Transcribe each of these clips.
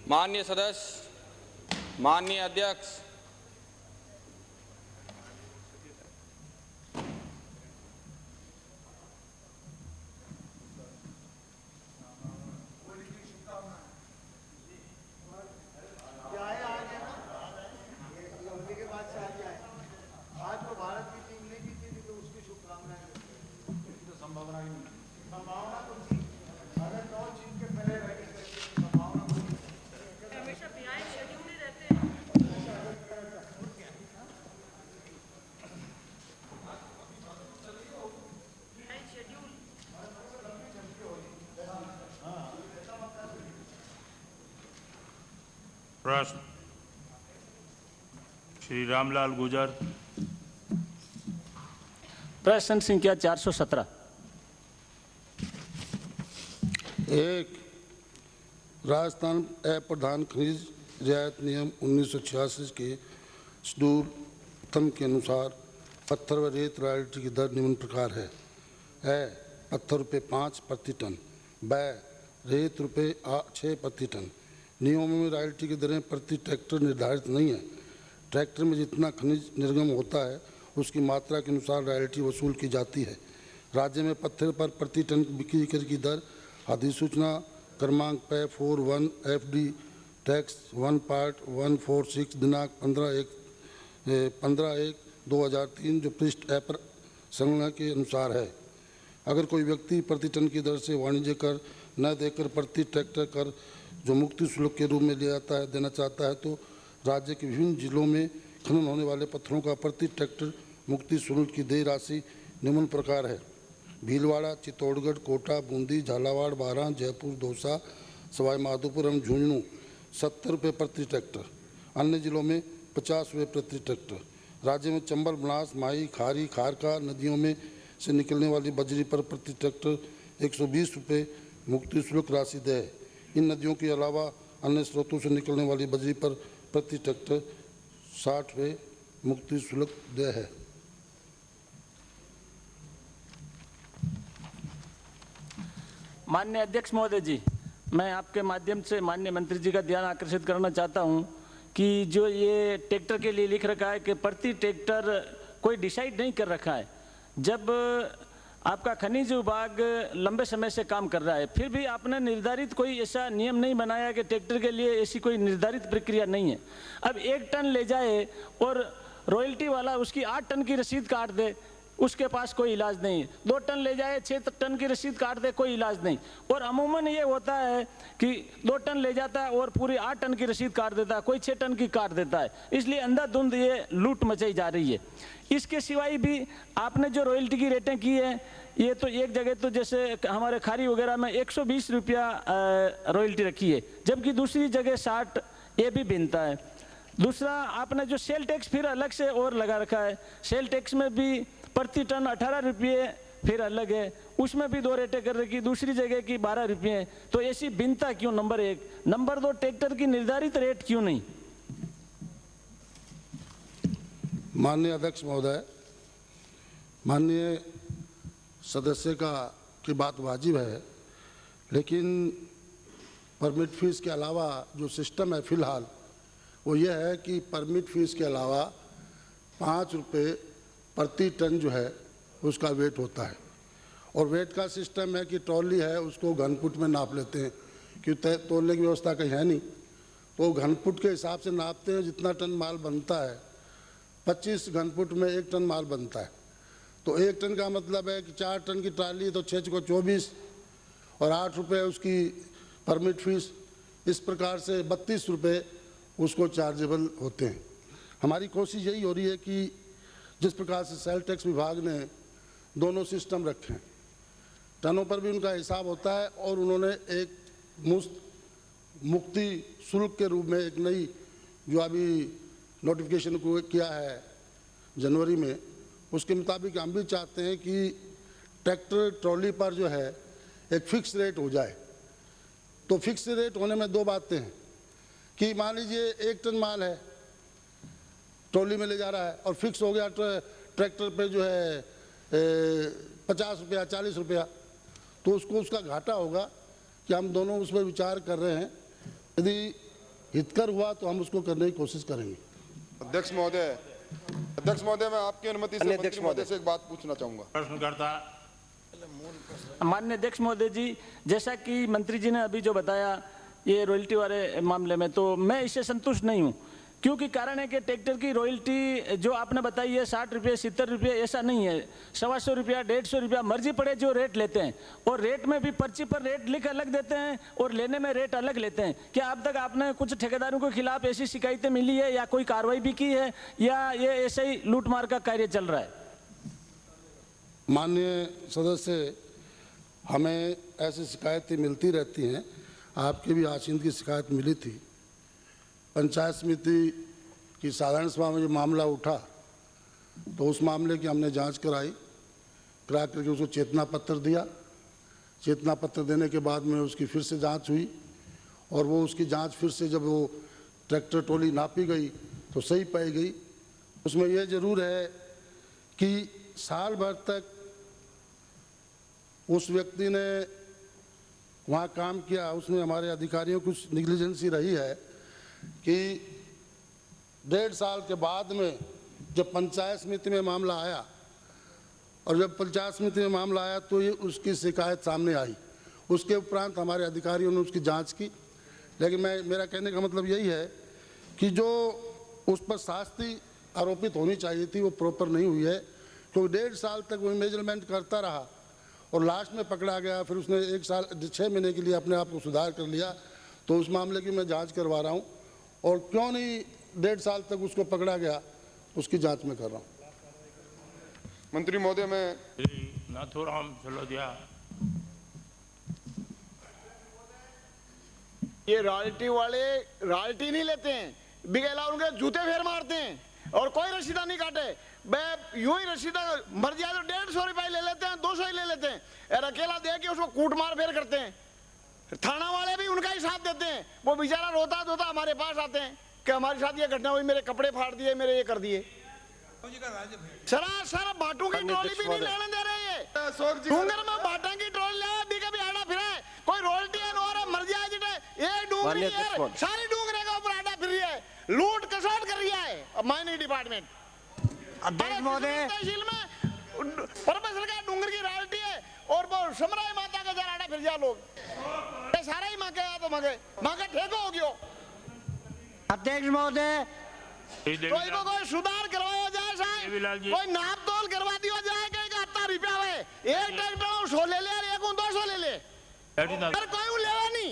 माननीय सदस्य, माननीय अध्यक्ष, प्रश्न श्री रामलाल गुर्जर। प्रश्न संख्या 417। एक, राजस्थान अप्रधान खनिज रियायत नियम 1986 के शेड्यूल प्रथम के अनुसार पत्थर व रेत रॉयल्टी की दर निम्न प्रकार है। ए, पत्थर ₹5 प्रति टन। ब, रेत ₹6 प्रति टन। नियमों में रॉयल्टी की दरें प्रति ट्रैक्टर निर्धारित नहीं है। ट्रैक्टर में जितना खनिज निर्गम होता है उसकी मात्रा के अनुसार रॉयल्टी वसूल की जाती है। राज्य में पत्थर पर प्रति टन बिक्री कर की दर अधिसूचना क्रमांक P41 FD टैक्स 1.146 दिनांक 15/1/2003 जो पृष्ठ ए पर संलग्न के अनुसार है। अगर कोई व्यक्ति प्रति टन की दर से वाणिज्य कर न देकर प्रति ट्रैक्टर कर जो मुक्ति शुल्क के रूप में देना चाहता है तो राज्य के विभिन्न जिलों में खनन होने वाले पत्थरों का प्रति ट्रैक्टर मुक्ति शुल्क की देय राशि निम्न प्रकार है। भीलवाड़ा, चित्तौड़गढ़, कोटा, बूंदी, झालावाड़, बारां, जयपुर, दौसा, सवाई माधोपुर एवं झुंझुनू ₹70 प्रति ट्रैक्टर। अन्य जिलों में ₹50 प्रति ट्रैक्टर। राज्य में चंबल, बनास, माही, खारी, खारका नदियों में से निकलने वाली बजरी पर प्रति ट्रैक्टर ₹120 मुक्ति शुल्क राशि देय है। इन नदियों के अलावा अन्य स्रोतों से निकलने वाली बजरी पर प्रति ट्रैक्टर ₹60 मुक्ति शुल्क देय है। माननीय अध्यक्ष महोदय जी, मैं आपके माध्यम से माननीय मंत्री जी का ध्यान आकर्षित करना चाहता हूं कि जो ये ट्रैक्टर के लिए लिख रखा है कि प्रति ट्रैक्टर कोई डिसाइड नहीं कर रखा है। जब आपका खनिज विभाग लंबे समय से काम कर रहा है फिर भी आपने निर्धारित कोई ऐसा नियम नहीं बनाया कि ट्रैक्टर के लिए ऐसी कोई निर्धारित प्रक्रिया नहीं है। अब 1 टन ले जाए और रॉयल्टी वाला उसकी 8 टन की रसीद काट दे, उसके पास कोई इलाज नहीं। 2 टन ले जाए 6 टन की रसीद काट दे, कोई इलाज नहीं। और अमूमन ये होता है कि 2 टन ले जाता है और पूरी 8 टन की रसीद काट देता है, कोई 6 टन की काट देता है। इसलिए अंधाधुंध ये लूट मचाई जा रही है। इसके सिवाय भी आपने जो रॉयल्टी की रेटें की है ये तो एक जगह तो जैसे हमारे खारी वगैरह में ₹120 रॉयल्टी रखी है, जबकि दूसरी जगह 60, ये भी भिन्नता है। दूसरा, आपने जो सेल टैक्स फिर अलग से और लगा रखा है। सेल टैक्स में भी प्रति टन ₹18 फिर अलग है, उसमें भी 2 रेटें कर रखी, दूसरी जगह की ₹12। तो ऐसी भिन्नता क्यों? नंबर 1। नंबर 2, ट्रैक्टर की निर्धारित रेट क्यों नहीं? माननीय अध्यक्ष महोदय, माननीय सदस्य की बात वाजिब है, लेकिन परमिट फीस के अलावा जो सिस्टम है फ़िलहाल वो ये है कि परमिट फीस के अलावा ₹5 प्रति टन जो है उसका वेट होता है। और वेट का सिस्टम है कि ट्रॉली है उसको घनफुट में नाप लेते हैं, क्योंकि तोलने की व्यवस्था कहीं है नहीं, तो घनफुट के हिसाब से नापते हैं। जितना टन माल बनता है 25 घनफुट में 1 टन माल बनता है, तो 1 टन का मतलब है कि 4 टन की ट्राली तो 6 को 24 और ₹8 उसकी परमिट फीस। इस प्रकार से ₹32 उसको चार्जेबल होते हैं। हमारी कोशिश यही हो रही है कि जिस प्रकार से सेल टैक्स विभाग ने दोनों सिस्टम रखे हैं, टनों पर भी उनका हिसाब होता है और उन्होंने एक मुक्ति शुल्क के रूप में एक नई जो अभी नोटिफिकेशन को किया है जनवरी में, उसके मुताबिक हम भी चाहते हैं कि ट्रैक्टर ट्रॉली पर जो है एक फिक्स रेट हो जाए। तो फिक्स रेट होने में 2 बातें हैं कि मान लीजिए 1 टन माल है ट्रॉली में ले जा रहा है और फिक्स हो गया ट्रैक्टर पे जो है ₹50 ₹40, तो उसको उसका घाटा होगा कि हम दोनों उस पर विचार कर रहे हैं। यदि हितकर हुआ तो हम उसको करने की कोशिश करेंगे। अध्यक्ष महोदय, मैं आपकी अनुमति से मंत्री महोदय से एक बात पूछना चाहूंगा। प्रश्नकर्ता। माननीय अध्यक्ष महोदय जी, जैसा कि मंत्री जी ने अभी जो बताया ये रॉयल्टी वाले मामले में, तो मैं इससे संतुष्ट नहीं हूँ, क्योंकि कारण है कि ट्रैक्टर की रॉयल्टी जो आपने बताई है 60 रुपये 70 रुपये, ऐसा नहीं है। 125 रुपया 150 रुपया मर्जी पड़े जो रेट लेते हैं, और रेट में भी पर्ची पर रेट लिख अलग देते हैं और लेने में रेट अलग लेते हैं। क्या अब तक आपने कुछ ठेकेदारों के खिलाफ ऐसी शिकायतें मिली है या कोई कार्रवाई भी की है, या ये ऐसे ही लूटमार का कार्य चल रहा है? माननीय सदस्य, हमें ऐसी शिकायतें मिलती रहती हैं। आपके भी आशिंद की शिकायत मिली थी। पंचायत समिति की साधारण सभा में जो मामला उठा तो उस मामले की हमने जांच करा करके उसको चेतना पत्र दिया। चेतना पत्र देने के बाद में उसकी फिर से जांच हुई, और वो उसकी जांच फिर से जब वो ट्रैक्टर ट्रॉली नापी गई तो सही पाई गई। उसमें यह जरूर है कि साल भर तक उस व्यक्ति ने वहाँ काम किया, उसमें हमारे अधिकारियों की कुछ निग्लिजेंसी रही है कि 1.5 साल के बाद में जब पंचायत समिति में मामला आया, और जब पंचायत समिति में मामला आया तो ये उसकी शिकायत सामने आई। उसके उपरांत हमारे अधिकारियों ने उसकी जांच की। लेकिन मेरा कहने का मतलब यही है कि जो उस पर शास्ति आरोपित होनी चाहिए थी वो प्रॉपर नहीं हुई है, क्योंकि 1.5 साल तक वो मेजरमेंट करता रहा और लास्ट में पकड़ा गया। फिर उसने 1 साल 6 महीने के लिए अपने आप को सुधार कर लिया। तो उस मामले की मैं जांच करवा रहा हूँ, और क्यों नहीं 1.5 साल तक उसको पकड़ा गया उसकी जांच में कर रहा हूँ। मंत्री महोदय, मैं नाथूराम चलोदिया। ये रॉयल्टी वाले रॉयल्टी नहीं लेते हैं, बिगेला उनके जूते फेर मारते हैं और कोई रसीदा नहीं काटे। यूं ही रसीदा मर जाए तो 150 रुपए ले लेते हैं, 200 ही ले लेते हैं, और अकेला दे के उसको कूट मार फेर करते हैं। थाना वाले भी उनका ही साथ देते हैं। वो बेचारा रोता धोता हमारे पास आते हैं कि हमारे साथ ये घटना हुई, मेरे कपड़े फाड़ दिए, मेरे ये कर दिए। सर बाटू की ट्रॉली भी नहीं लेने दे रहे हैं। डूंगर में बाटा की ट्रॉली ले भी कभी आड़ा फिरा है, कोई रॉयल्टी है और मर जाए जिटे ये डूंगरी है, सारी डूंगरे के ऊपर आड़ा फिर रही है, लूट कसौट कर रही है माइनिंग डिपार्टमेंट। अध्यक्ष महोदय, तहसील में परमेश्वर का डूंगर की रॉयल्टी है और वो समराय माता का जरा आड़ा फिर जा लोग सारा ही मांगे तो मांगे ठेको हो गयो। अध्यक्ष महोदय, कोई सुधार करवाया जाए साहब, कोई नाप तोल करवा दिया जाए कि 71 रुपया है, एक ट्रैक्टर 100 ले ले और एक 200 ले ले, पर कोई लेवा नहीं।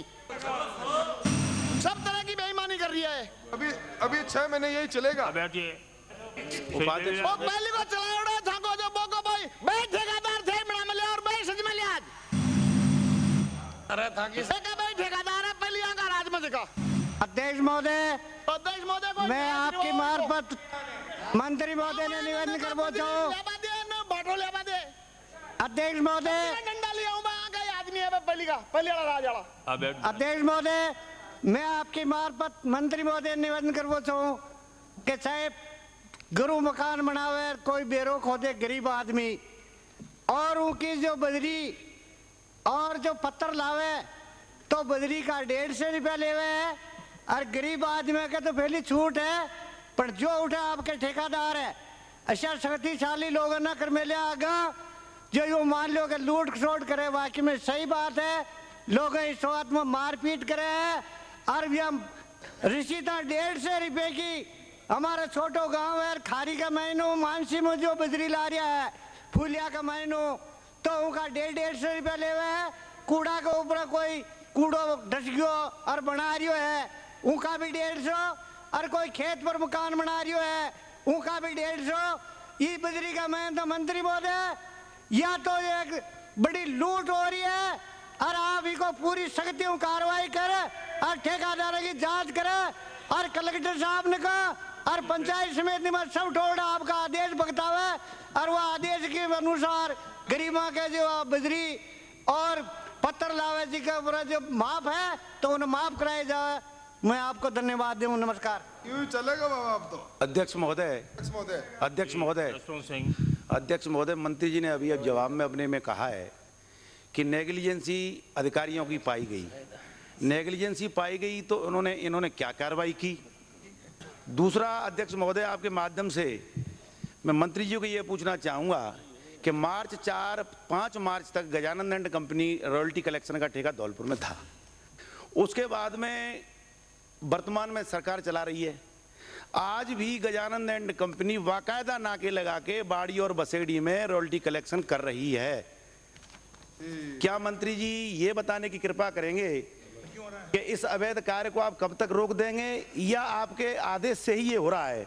सब तरह की बेईमानी कर रही है। अभी 6 महीने यही चलेगा। बैठिए। वो पहले को चलाओ था को जो बोको भाई बैठ ठेकेदार थे बड़ा मिले और भाई सच में ले आज अरे था कि से का भाई ठेकेदार है पहले यहाँ का राज में का। अध्यक्ष महोदय, मैं आपकी मार्फत मंत्री महोदय ने निवेदन कर पहुंचा हूँ। अध्यक्ष महोदय, आदमी है पहले राज वाला। अध्यक्ष महोदय, मैं आपकी मार्फत मंत्री महोदय निवेदन कर पहुंचा हूँ कि साहब गुरु मकान बनावे कोई बेरो खोदे गरीब आदमी, और उनकी जो बजरी और जो पत्थर लावे तो बजरी का 150 रुपया लेवे है, और गरीब आदमी के तो पहली छूट है, पर जो उठे आपके ठेकेदार है अच्छा शक्तिशाली लोगों ने कर मेले आगा जो यो मान लो कि लूट खसोट करे। वाकई में सही बात है, लोग इस बात में मारपीट करे है, और भी हम रिश्ता 150 रुपये की हमारा छोटो गांव है खारी का महीनों मानसी में जो बजरी ला रहा है फूलिया का महीनों तो उनका 150 रुपया लेवे है। कूड़ा के ऊपर कोई कूड़ो ढस गयो और बना रियो है उनका भी 150, और कोई खेत पर मकान बना रियो है उनका भी 150। ये बजरी का मैं तो मंत्री महोदय या तो एक बड़ी लूट हो रही है, और आप इनको पूरी सख्ती कार्रवाई करे और ठेकेदारों की जांच करे, और कलेक्टर साहब ने कहा और पंचायत समिति में सब ठोड़ आपका आदेश बगतावे, और वह आदेश के अनुसार गरीबा के जो बजरी और पत्थर लावे जी के ऊपर जो माफ है तो उन्हें माफ कराया जाए। मैं आपको धन्यवाद दूं। नमस्कार। यूं चलेगा बाबा आप तो। अध्यक्ष महोदय, मंत्री जी ने अभी अब जवाब में अपने में कहा है कि नेग्लिजेंसी अधिकारियों की पाई गई, नेग्लिजेंसी पाई गई तो इन्होंने क्या कार्रवाई की? दूसरा अध्यक्ष महोदय, आपके माध्यम से मैं मंत्री जी को ये पूछना चाहूँगा कि 5 मार्च तक Gajanand and company royalty collection का ठेका धौलपुर में था। उसके बाद में वर्तमान में सरकार चला रही है। आज भी गजानंद एंड कंपनी बाकायदा नाके लगा के बाड़ी और बसेड़ी में रॉयल्टी कलेक्शन कर रही है। क्या मंत्री जी ये बताने की कृपा करेंगे कि इस अवैध कार्य को आप कब तक रोक देंगे, या आपके आदेश से ही ये हो रहा है?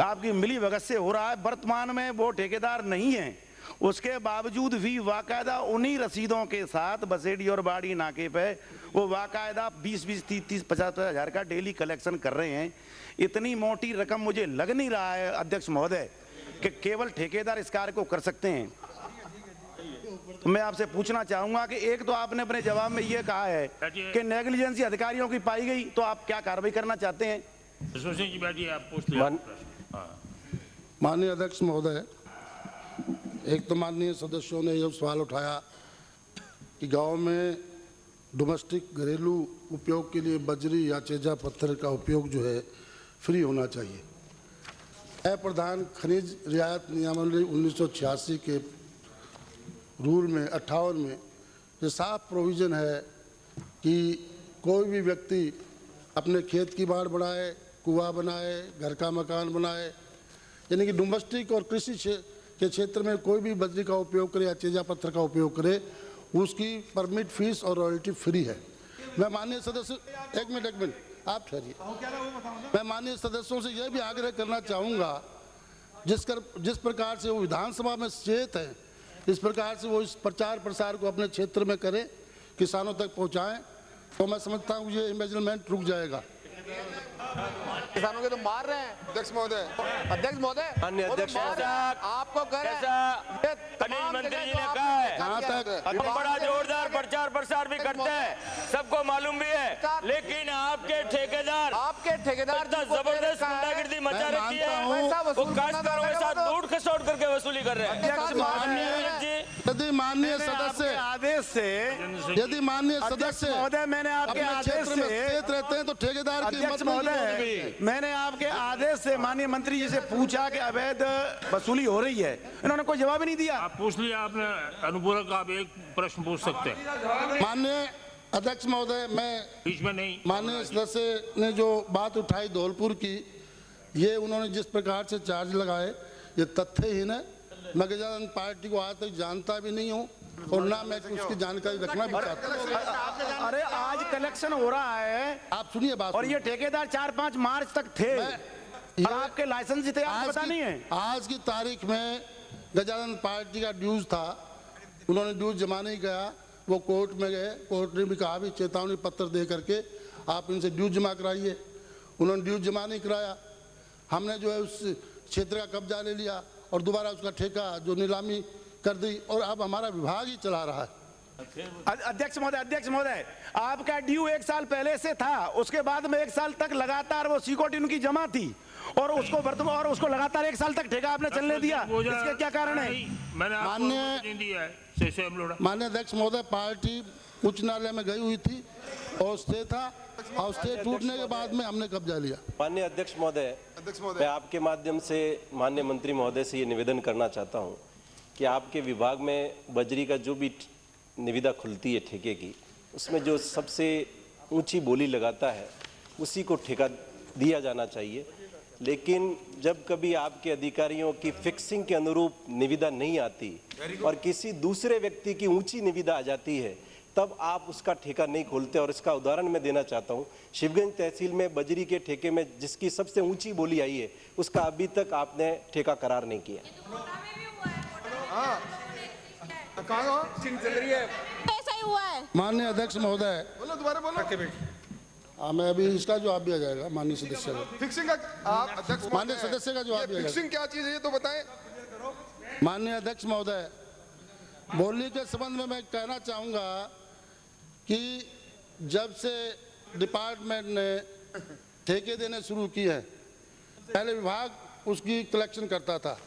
आपकी मिलीभगत से हो रहा है। वर्तमान में वो ठेकेदार नहीं है, उसके बावजूद भी वाकायदा उन्हीं रसीदों के साथ बसेड़ी और बाड़ी नाके पे वो वाकायदा 20-20, 30-30, 50-50 हज़ार का डेली कलेक्शन कर रहे हैं। इतनी मोटी रकम मुझे लग नहीं रहा है अध्यक्ष महोदय कि केवल ठेकेदार इस कार्य को कर सकते हैं। तो मैं आपसे पूछना चाहूंगा कि एक तो आपने अपने जवाब में ये कहा है कि नेग्लिजेंसी अधिकारियों की पाई गई, तो आप क्या कार्रवाई करना चाहते हैं? आप पूछ लें। माननीय अध्यक्ष महोदय, एक तो माननीय सदस्यों ने यह सवाल उठाया कि गांव में डोमेस्टिक घरेलू उपयोग के लिए बजरी या चेजा पत्थर का उपयोग जो है फ्री होना चाहिए। प्रधान खनिज रियायत नियमावली 1986 के रूल में 58 में ये साफ प्रोविज़न है कि कोई भी व्यक्ति अपने खेत की बाड़ बढ़ाए, कुआं बनाए, घर का मकान बनाए, यानी कि डोमेस्टिक और कृषि के क्षेत्र में कोई भी बजरी का उपयोग करे या चेजा पत्थर का उपयोग करे, उसकी परमिट फीस और रॉयल्टी फ्री है। मैं माननीय सदस्य एक मिनट आप ठहरिए। मैं माननीय सदस्यों से यह भी आग्रह करना चाहूँगा, जिस प्रकार से वो विधानसभा में सचेत है, इस प्रकार से वो इस प्रचार प्रसार को अपने क्षेत्र में करें, किसानों तक पहुँचाएं, तो मैं समझता हूँ ये इम्बेजलमेंट रुक जाएगा। किसानों के तो मार रहे हैं अध्यक्ष महोदय। अध्यक्ष महोदय, अन्य अध्यक्ष आपको कह रहे हैं, खनिज मंत्री जी ने कहा है, बड़ा जोरदार प्रचार प्रसार भी करते हैं, सबको मालूम भी है, लेकिन आपके ठेकेदार जबरदस्त गुंडागिर्दी मचा रखी है। वो काश्तकारों के साथ लूट खसोट करके वसूली कर रहे हैं। यदि माननीय सदस्य आदेश से महोदय मैंने आपके आदेश से रहते हैं तो ठेकेदार की मत महोदय, मैंने आपके आदेश से माननीय मंत्री जी से पूछा कि अवैध वसूली हो रही है, इन्होंने कोई जवाब नहीं दिया। आप पूछ लिया, आपने अनुपूरक आप एक प्रश्न पूछ सकते हैं। माननीय अध्यक्ष महोदय, मैं बीच में नहीं, माननीय सदस्य ने जो बात उठाई धौलपुर की, ये उन्होंने जिस प्रकार से चार्ज लगाए ये तथ्यहीन है। मैं गजानंद पार्टी को आज तक जानता भी नहीं हूँ और ना मैं उसकी जानकारी रखना भी चाहता हूँ। अरे आज कलेक्शन हो रहा है, आप सुनिए बात। और ये ठेकेदार 4-5 मार्च तक थे, और आपके लाइसेंस थे, आपको पता नहीं है। आज की तारीख में गजानंद पार्टी का ड्यूज था, उन्होंने ड्यूज जमा नहीं किया, वो कोर्ट में गए, कोर्ट ने भी कहा भी चेतावनी पत्र दे करके आप इनसे ड्यूज जमा कराइए। उन्होंने ड्यूज जमा नहीं कराया, हमने जो है उस क्षेत्र का कब्जा ले लिया और दोबारा उसका ठेका जो नीलामी कर दी, और अब हमारा विभाग ही चला रहा है। अध्यक्ष महोदय, आपका ड्यू 1 साल पहले से था, उसके बाद में 1 साल तक लगातार वो सिक्योरिटी उनकी जमा थी, और उसको लगातार 1 साल तक ठेका आपने चलने दिया, इसका क्या कारण है? माननीय अध्यक्ष महोदय, पार्टी उच्च न्यायालय में गई हुई थी और स्टे था, और स्टे टूटने के बाद में हमने कब्जा लिया। माननीय अध्यक्ष महोदय, मैं आपके माध्यम से माननीय मंत्री महोदय से ये निवेदन करना चाहता हूँ कि आपके विभाग में बजरी का जो भी निविदा खुलती है ठेके की, उसमें जो सबसे ऊंची बोली लगाता है उसी को ठेका दिया जाना चाहिए। लेकिन जब कभी आपके अधिकारियों की फिक्सिंग के अनुरूप निविदा नहीं आती और किसी दूसरे व्यक्ति की ऊंची निविदा आ जाती है, तब आप उसका ठेका नहीं खोलते। और इसका उदाहरण मैं देना चाहता हूँ, शिवगंज तहसील में बजरी के ठेके में जिसकी सबसे ऊंची बोली आई है, उसका अभी तक आपने ठेका करार नहीं किया। ऐसा ही हुआ है। माननीय अध्यक्ष महोदय, मैं अभी इसका जवाब दिया जाएगा माननीय सदस्य को। फिक्सिंग का आप अध्यक्ष माननीय सदस्य का जवाब दिया जाएगा। फिक्सिंग क्या चीज है ये तो बताएं। माननीय अध्यक्ष महोदय, बोली के संबंध में मैं कहना चाहूँगा कि जब से डिपार्टमेंट ने ठेके देने शुरू किए हैं, पहले विभाग उसकी कलेक्शन करता था।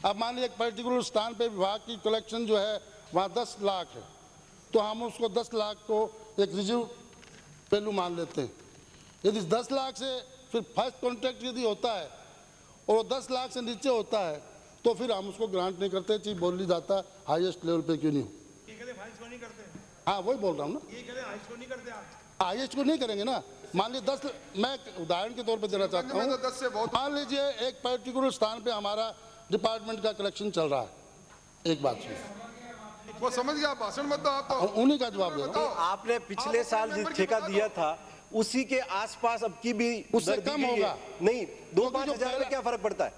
अब मान लीजिए एक पर्टिकुलर स्थान पे विभाग की कलेक्शन जो है वहाँ 10 लाख है, तो हम उसको 10 लाख को एक रिजर्व वैल्यू मान लेते हैं। यदि 10 लाख से फिर फर्स्ट कॉन्ट्रैक्ट यदि होता है और 10 लाख से नीचे होता है तो फिर हम उसको ग्रांट नहीं करते, चीज बोल ली जाता हाईएस्ट लेवल पे क्यों नहीं हो। हाँ वही बोल रहा हूँ ना, हाईएस्ट को नहीं करेंगे ना। मान लीजिए 10, मैं उदाहरण के तौर पे देना चाहता हूँ, मान लीजिए एक पर्टिकुलर स्थान पे हमारा डिपार्टमेंट का कलेक्शन चल रहा है, एक बात सुन, वो समझ गया, भाषण मत दो आप, तो उन्हीं का जवाब दो। आपने पिछले साल जिस ठेका दिया था उसी के आसपास अब की भी उससे कम होगा। नहीं, 2-5 हजार में क्या फर्क पड़ता है?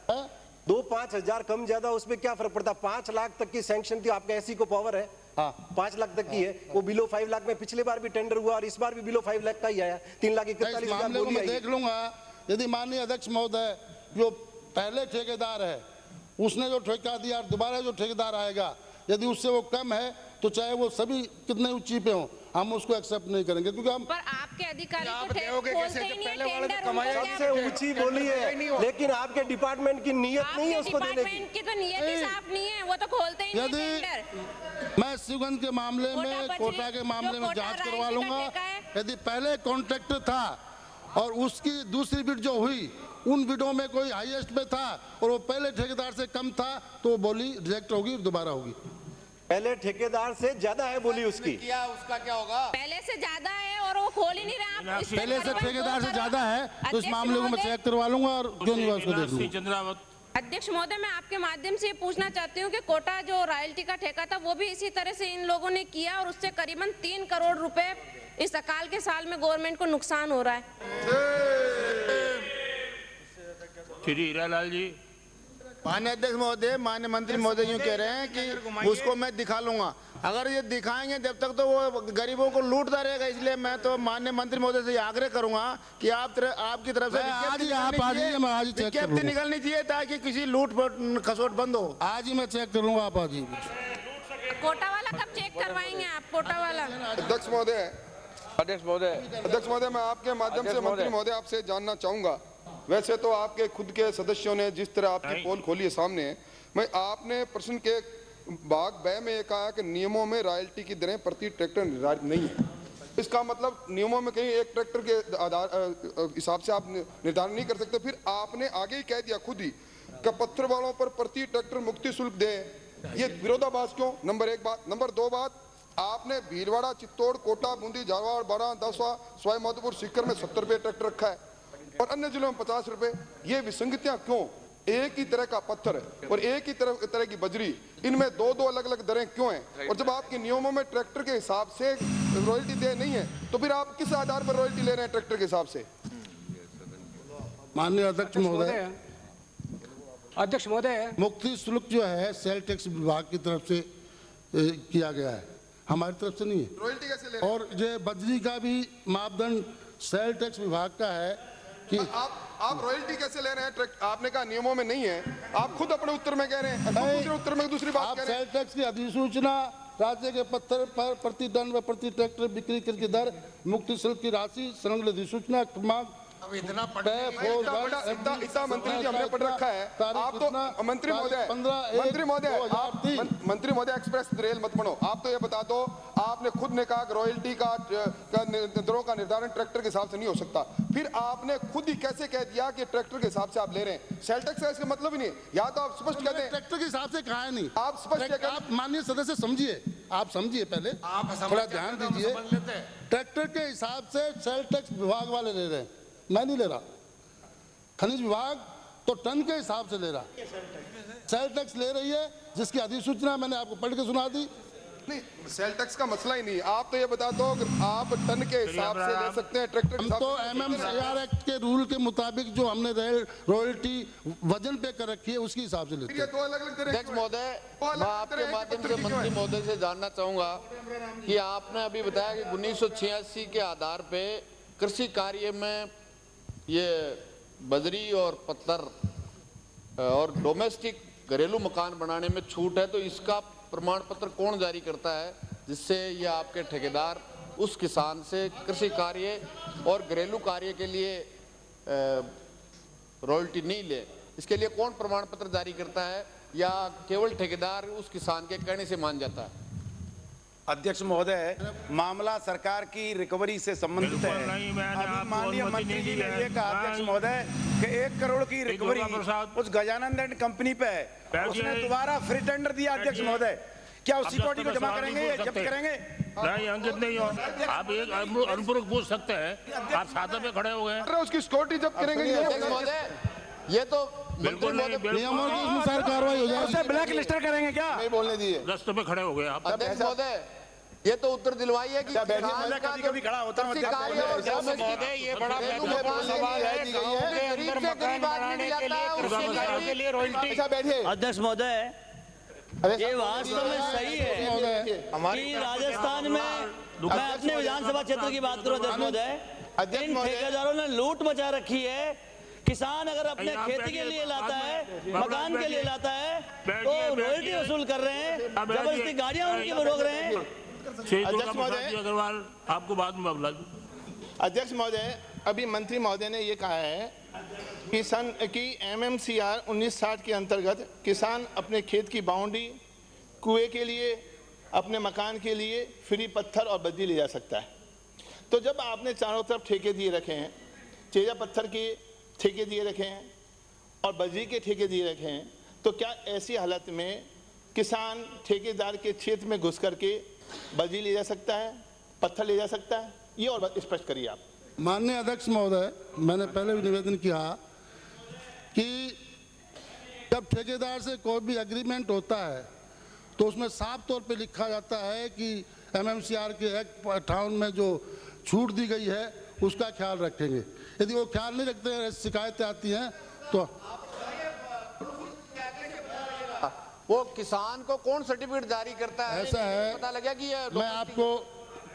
2-5 हजार कम ज्यादा उसमें क्या फर्क पड़ता है? 5 लाख तक की सैंक्शन थी, आपके ऐसी को पावर है। हाँ 5 लाख तक की है, वो बिलो 5 लाख में पिछले बार भी टेंडर हुआ और इस बार भी बिलो 5 लाख का ही आया, 3,41,000 बोली आई। देख लूंगा, यदि माननीय अध्यक्ष महोदय जो पहले ठेकेदार है उसने जो ठेका दिया, दोबारा जो ठेकेदार आएगा यदि उससे वो कम है तो चाहे वो सभी कितने ऊंची पे हो, हम उसको एक्सेप्ट नहीं करेंगे, क्योंकि हम पर आपके अधिकारी आप तो देओगे कैसे जब पहले वाले तो कमाई सबसे ऊंची बोली है, लेकिन आपके डिपार्टमेंट की नीयत नहीं है उसको देने की। डिपार्टमेंट की तो नियत ही साफ नहीं है, वो तो खोलते ही नहीं टेंडर। मैं सुगंध के मामले में, कोटा के मामले में जांच करवा लूंगा। यदि पहले कॉन्ट्रैक्टर था और उसकी दूसरी बिड जो हुई उन बिडों में कोई हाईएस्ट में था और वो पहले ठेकेदार से कम था तो वो बोली रिजेक्ट होगी, दोबारा होगी। पहले ठेकेदार से ज्यादा है बोली उसकी, क्या उसका क्या होगा? पहले से ज्यादा है और वो खोल ही नहीं रहा। आप पहले से ठेकेदार से ज्यादा है तो इस मामले को मैं चेक करवा लूंगा और क्यों नहीं उसको देख लूंगा। अध्यक्ष महोदय, मैं आपके माध्यम से पूछना चाहती हूँ कि कोटा जो रॉयल्टी का ठेका था वो भी इसी तरह से इन लोगों ने किया और उससे करीबन 3 करोड़ रुपए इस अकाल के साल में गवर्नमेंट को नुकसान हो रहा है। श्री हीरालाल जी। माननीय अध्यक्ष महोदय, माननीय मंत्री महोदय यूँ कह रहे हैं कि उसको मैं दिखा लूंगा। अगर ये दिखाएंगे जब तक तो वो गरीबों को लूटता रहेगा, इसलिए मैं तो माननीय मंत्री महोदय से आग्रह करूंगा कि आपकी तरफ से विज्ञप्ति निकलनी चाहिए ताकि किसी लूट खसोट बंद हो। आज ही मैं चेक कर लूंगा, आप आज ही। कोटा वाला कब चेक करवाएंगे आप? कोटा वाला अध्यक्ष महोदय, मैं आपके माध्यम से मंत्री महोदय आपसे जानना चाहूंगा, वैसे तो आपके खुद के सदस्यों ने जिस तरह आपकी पोल खोली है सामने, मैं आपने प्रश्न के भाग ब में ये कहा कि नियमों में रॉयल्टी की दरें प्रति ट्रैक्टर निर्धारित नहीं है। इसका मतलब नियमों में कहीं एक ट्रैक्टर के आधार हिसाब से आप निर्धारण नहीं कर सकते। फिर आपने आगे ही कह दिया खुद ही कि पत्थर वालों पर प्रति ट्रैक्टर मुक्ति शुल्क दे, ये विरोधाभास क्यों? नंबर 1 बात। नंबर 2 बात, आपने भीलवाड़ा, चित्तौड़, कोटा, बूंदी, झालावाड़, बारा, दसवा, सवाई माधोपुर, सीकर में 70 रुपये ट्रैक्टर रखा है और अन्य जिलों में 50 रुपए। ये विसंगतियां क्यों? एक ही तरह का पत्थर है और एक ही तरह की बजरी, इनमें 2-2 अलग-अलग दरें क्यों हैं? और जब आपके नियमों में ट्रैक्टर के हिसाब से रॉयल्टी दे नहीं है तो फिर आप किस आधार पर रॉयल्टी ले रहे हैं ट्रैक्टर के हिसाब से? माननीय अध्यक्ष महोदय, मुक्ति शुल्क जो है सेल टैक्स विभाग की तरफ से किया गया है, हमारी तरफ से नहीं है। रॉयल्टी कैसे ले रहे हैं? और ये बजरी का भी मापदंड सेल टैक्स विभाग का है कि आप रॉयल्टी कैसे ले रहे हैं? आपने कहा नियमों में नहीं है, आप खुद अपने उत्तर में कह रहे हैं, दूसरे उत्तर में दूसरी बात कह रहे हैं। सेल टैक्स की अधिसूचना, राज्य के पत्थर पर प्रति टन व प्रति ट्रैक्टर बिक्री की दर, मुक्ति शुल्क की राशि, संलग्न अधिसूचना क्रमांक अब इतना मंत्री जी हमने पढ़ रखा है। आप तो मंत्री महोदय एक्सप्रेस रेल मत पढ़ो। आप तो ये बता दो, आपने खुद ने कहा कि रॉयल्टी का दरों का निर्धारण ट्रैक्टर के हिसाब से नहीं हो सकता, फिर आपने खुद ही कैसे कह दिया कि ट्रैक्टर के हिसाब से आप ले रहे हैं? सेल टैक्स का इसका मतलब ही नहीं। या तो आप स्पष्ट कहते हैं ट्रैक्टर के हिसाब से कहा है नहीं, आप स्पष्ट, आप माननीय सदस्य समझिए, आप समझिए, पहले थोड़ा ध्यान दीजिए। ट्रैक्टर के हिसाब से सेल टैक्स विभाग वाले ले रहे हैं, मैं नहीं ले रहा। खनिज विभाग तो टन के हिसाब से ले रहा, सेल टैक्स ले रही है जिसकी अधिसूचना मैंने आपको पढ़ के सुना दी। नहीं, सेल टैक्स का मसला ही नहीं। आप तो ये बता दो कि आप टन के हिसाब से ले सकते हैं ट्रैक्टर के हिसाब से। हम तो MMCR एक्ट के रूल के मुताबिक जो हमने रॉयल्टी वजन पे कर रखी है उसके हिसाब से लेते हैं। अध्यक्ष महोदय, मैं आपके माध्यम से मंत्री महोदय से जानना चाहूंगा कि आपने अभी बताया कि 1986 के आधार पे कृषि कार्य में ये बजरी और पत्थर और डोमेस्टिक घरेलू मकान बनाने में छूट है, तो इसका प्रमाण पत्र कौन जारी करता है जिससे ये आपके ठेकेदार उस किसान से कृषि कार्य और घरेलू कार्य के लिए रॉयल्टी नहीं ले? इसके लिए कौन प्रमाण पत्र जारी करता है या केवल ठेकेदार उस किसान के कहने से मान जाता है? अध्यक्ष महोदय, मामला सरकार की रिकवरी से संबंधित है। नहीं, मैंने अभी आपको माननीय अनुमति मंत्री नहीं जी दी ने है। ये कहा अध्यक्ष महोदय कि 1 करोड़ की रिकवरी प्रसाद। उस गजानंद एंड कंपनी पे है, बैठिए। उसने दोबारा फ्री टेंडर दिया अध्यक्ष महोदय, क्या उस आप सिक्योरिटी को दफ्तर में जमा सवाल करेंगे नहीं या पूछ जब्त सकते। करेंगे? नहीं, अंकित नहीं हो। आप एक अनुपूरक पूछ सकते हैं। आप साथ में खड़े हो गए। उसकी सिक्योरिटी जब्त करेंगे। अध्यक्ष महोदय, ये तो बिल्कुल नहीं, नियमों के अनुसार कार्रवाई हो जाएगी। ब्लैक लिस्टर करेंगे क्या? नहीं बोलने दिए। रास्ते पे खड़े हो गए आप। अध्यक्ष महोदय, ये तो उत्तर दिलवाइए कि बैठिए, मैं कभी-कभी खड़ा होता हूं, कृषि कार्य और महोदय, ये बड़ा महत्वपूर्ण सवाल है। दी गई है। गरीब से गरीब आदमी जाता है, उसके कार्य के लिए रॉयल्टी। बैठिए। अध्यक्ष महोदय, ये वास्तव में सही है कि राजस्थान में, मैं अपने विधानसभा क्षेत्र की बात करूं अध्यक्ष महोदय, इन ठेकेदारों ने लूट मचा रखी है। किसान अगर अपने खेती के लिए लाता है, मकान के लिए लाता है, तो रॉयल्टी वसूल कर रहे हैं, जबरदस्ती गाड़ियां उनकी रोक रहे हैं। अध्यक्ष महोदय अग्रवाल, आपको बाद में बुला। अध्यक्ष महोदय, अभी मंत्री महोदय ने ये कहा है कि MMCR 1960 के अंतर्गत किसान अपने खेत की बाउंड्री, कुएं के लिए, अपने मकान के लिए फ्री पत्थर और बजरी ले जा सकता है। तो जब आपने चारों तरफ ठेके दिए रखे हैं, चेजा पत्थर के ठेके दिए रखे हैं और बजरी के ठेके दिए रखे हैं, तो क्या ऐसी हालत में किसान ठेकेदार के क्षेत्र में घुस करके बजरी ले जा सकता है, पत्थर ले जा सकता है? ये और स्पष्ट करिए आप। माननीय अध्यक्ष महोदय, मैंने पहले भी निवेदन किया कि जब ठेकेदार से कोई भी एग्रीमेंट होता है तो उसमें साफ तौर पे लिखा जाता है कि MMCR के एक्ट 58 में जो छूट दी गई है उसका ख्याल रखेंगे। यदि वो ख्याल नहीं रखते हैं, शिकायतें आती हैं तो वो किसान को कौन सर्टिफिकेट जारी करता है? ऐसा है, पता लगा कि ये मैं आपको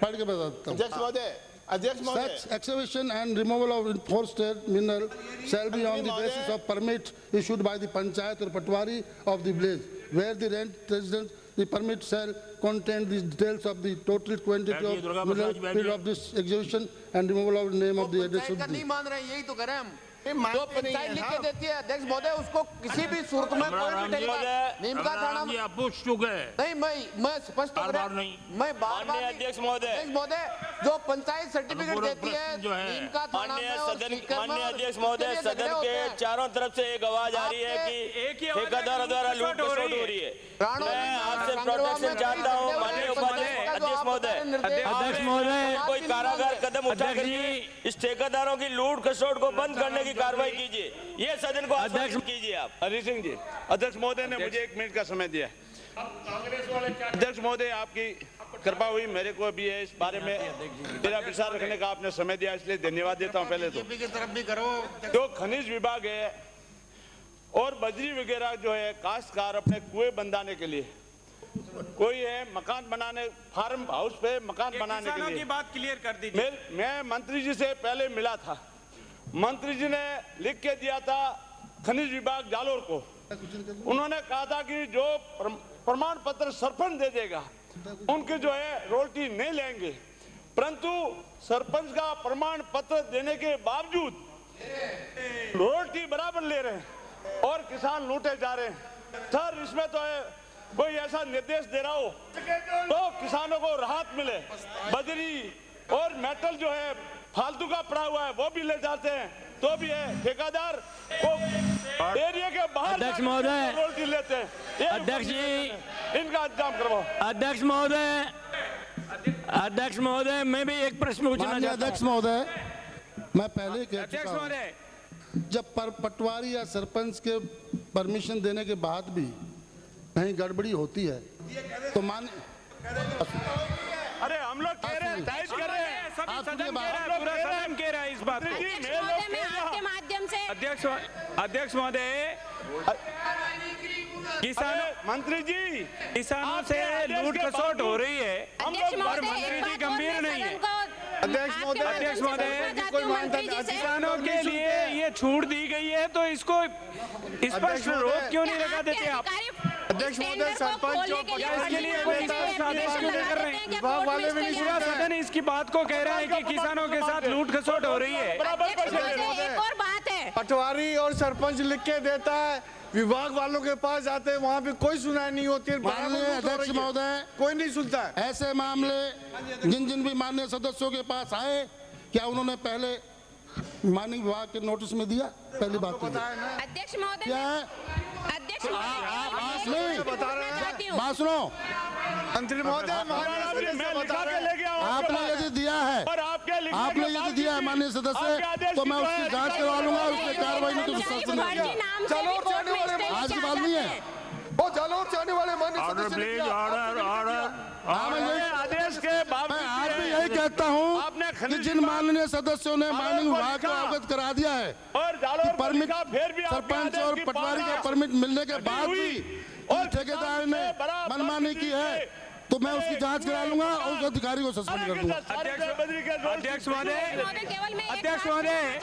पढ़ के बताता हूँ। अध्यक्ष महोदय, Such excavation and removal of enforced mineral shall be on the basis of permit issued by the panchayat or patwari of the village, where the rent residence, the permit shall contain the details of the total quantity of mineral period of this excavation and removal of the name of the address of का नहीं the. मान रहे हैं, यही तो करें हम। जो पंचायत लिख के देती है अध्यक्ष महोदय, उसको किसी भी सूरत में कोई भी ठेकेदार नीमका थाना में आप पूछ चुके हैं। नहीं, मैं स्पष्ट मैं बार-बार अध्यक्ष महोदय, जो पंचायत सर्टिफिकेट देती है नीमका थाना में और माननीय अध्यक्ष महोदय, सदन के चारों तरफ से एक आवाज आ रही है कि ठेकेदारों द्वारा लूट खसोट हो रही है। मैं आपसे प्रोटेक्शन चाहता हूँ माननीय उपाध्यक्ष अध्यक्ष महोदय, कोई कारागार कदम उठा करके इस ठेकेदारों की लूट खसोट को बंद करने की कार्रवाई कीजिए। ये सदन को अध्यक्ष कीजिए आप। हरि सिंह जी, अध्यक्ष महोदय ने मुझे 1 मिनट का समय दिया। अध्यक्ष महोदय, आपकी कृपा हुई, मेरे को भी है इस बारे में मेरा विचार रखने का आपने समय दिया, इसलिए धन्यवाद देता हूं। पहले तो जो खनिज विभाग है और बजरी वगैरह जो है, काश्तकार अपने कुएं बंधाने के लिए, कोई है मकान बनाने, फार्म हाउस पे मकान बनाने के लिए, बात क्लियर कर दीजिए। मैं मंत्री जी से पहले मिला था, मंत्री जी ने लिख के दिया था खनिज विभाग जालोर को। उन्होंने कहा था कि जो प्रमाण पत्र सरपंच दे देगा उनके जो है रॉयल्टी नहीं लेंगे, परंतु सरपंच का प्रमाण पत्र देने के बावजूद रॉयल्टी बराबर ले रहे हैं और किसान लूटे जा रहे हैं। सर, इसमें तो है कोई ऐसा निर्देश दे रहा हो तो किसानों को राहत मिले। बजरी और मेटल जो है फालतू का पड़ा हुआ है वो भी ले जाते हैं, तो भी है ठेकेदार को एरिया के बाहर अध्यक्ष महोदय, रॉयल्टी लेते हैं। अध्यक्ष जी, इनका इंतजाम करवाओ। अध्यक्ष महोदय, मैं भी एक प्रश्न पूछना चाहता हूं। अध्यक्ष महोदय, मैं पहले कह चुका हूं, जब पटवारी या सरपंच के परमिशन देने के बाद भी कहीं गड़बड़ी होती है तो अरे हम लोग कह रहे हैं, टाइप कर रहे हैं, सभी सदन कह रहा है, पूरा सदन कह रहा है इस बात को। आपके माध्यम से अध्यक्ष महोदय, किसानों, मंत्री जी, किसानों से लूट खसोट हो रही है और मंत्री जी गंभीर नहीं है। अध्यक्ष महोदय, किसानों के लिए ये छूट दी गई है तो इसको स्पष्ट रोक क्यों नहीं लगा देते आप? अध्यक्ष महोदय, सरपंच इसके लिए कोई आदेश क्यों नहीं कर रहे हैं? विभाग वाले भी पूरा सदन इसकी बात को कह रहा है कि किसानों के साथ लूट खसोट हो रही है। एक और बात है, पटवारी और सरपंच लिख के देता है, विभाग वालों के पास जाते हैं, वहाँ पे कोई सुनाई नहीं होती है। माननीय अध्यक्ष महोदय, कोई नहीं सुनता है। ऐसे मामले जिन जिन भी माननीय सदस्यों के पास आए, क्या उन्होंने पहले माननीय विभाग के नोटिस में दिया? पहली बात तो अध्यक्ष महोदय, अध्यक्ष बात सुनो, मंत्री महोदय, आपने यदि दिया है, आपने यदि दिया है माननीय सदस्य, तो मैं उसकी जांच करवा लूंगा, उस पर कार्रवाई नहीं तो जालौर से आने वाले आज की बात नहीं है, वो जालौर से आने वाले माननीय सदस्य आदेश के मैं आज भी यही कहता हूँ कि जिन माननीय सदस्यों ने माननीय विभाग को अवगत करा दिया है कि परमिट, सरपंच और पटवारी का परमिट मिलने के बाद भी ठेकेदार ने मनमानी की है, तो मैं उसकी जांच करा लूंगा और उस अधिकारी को सस्पेंड कर दूंगा। अध्यक्ष महोदय,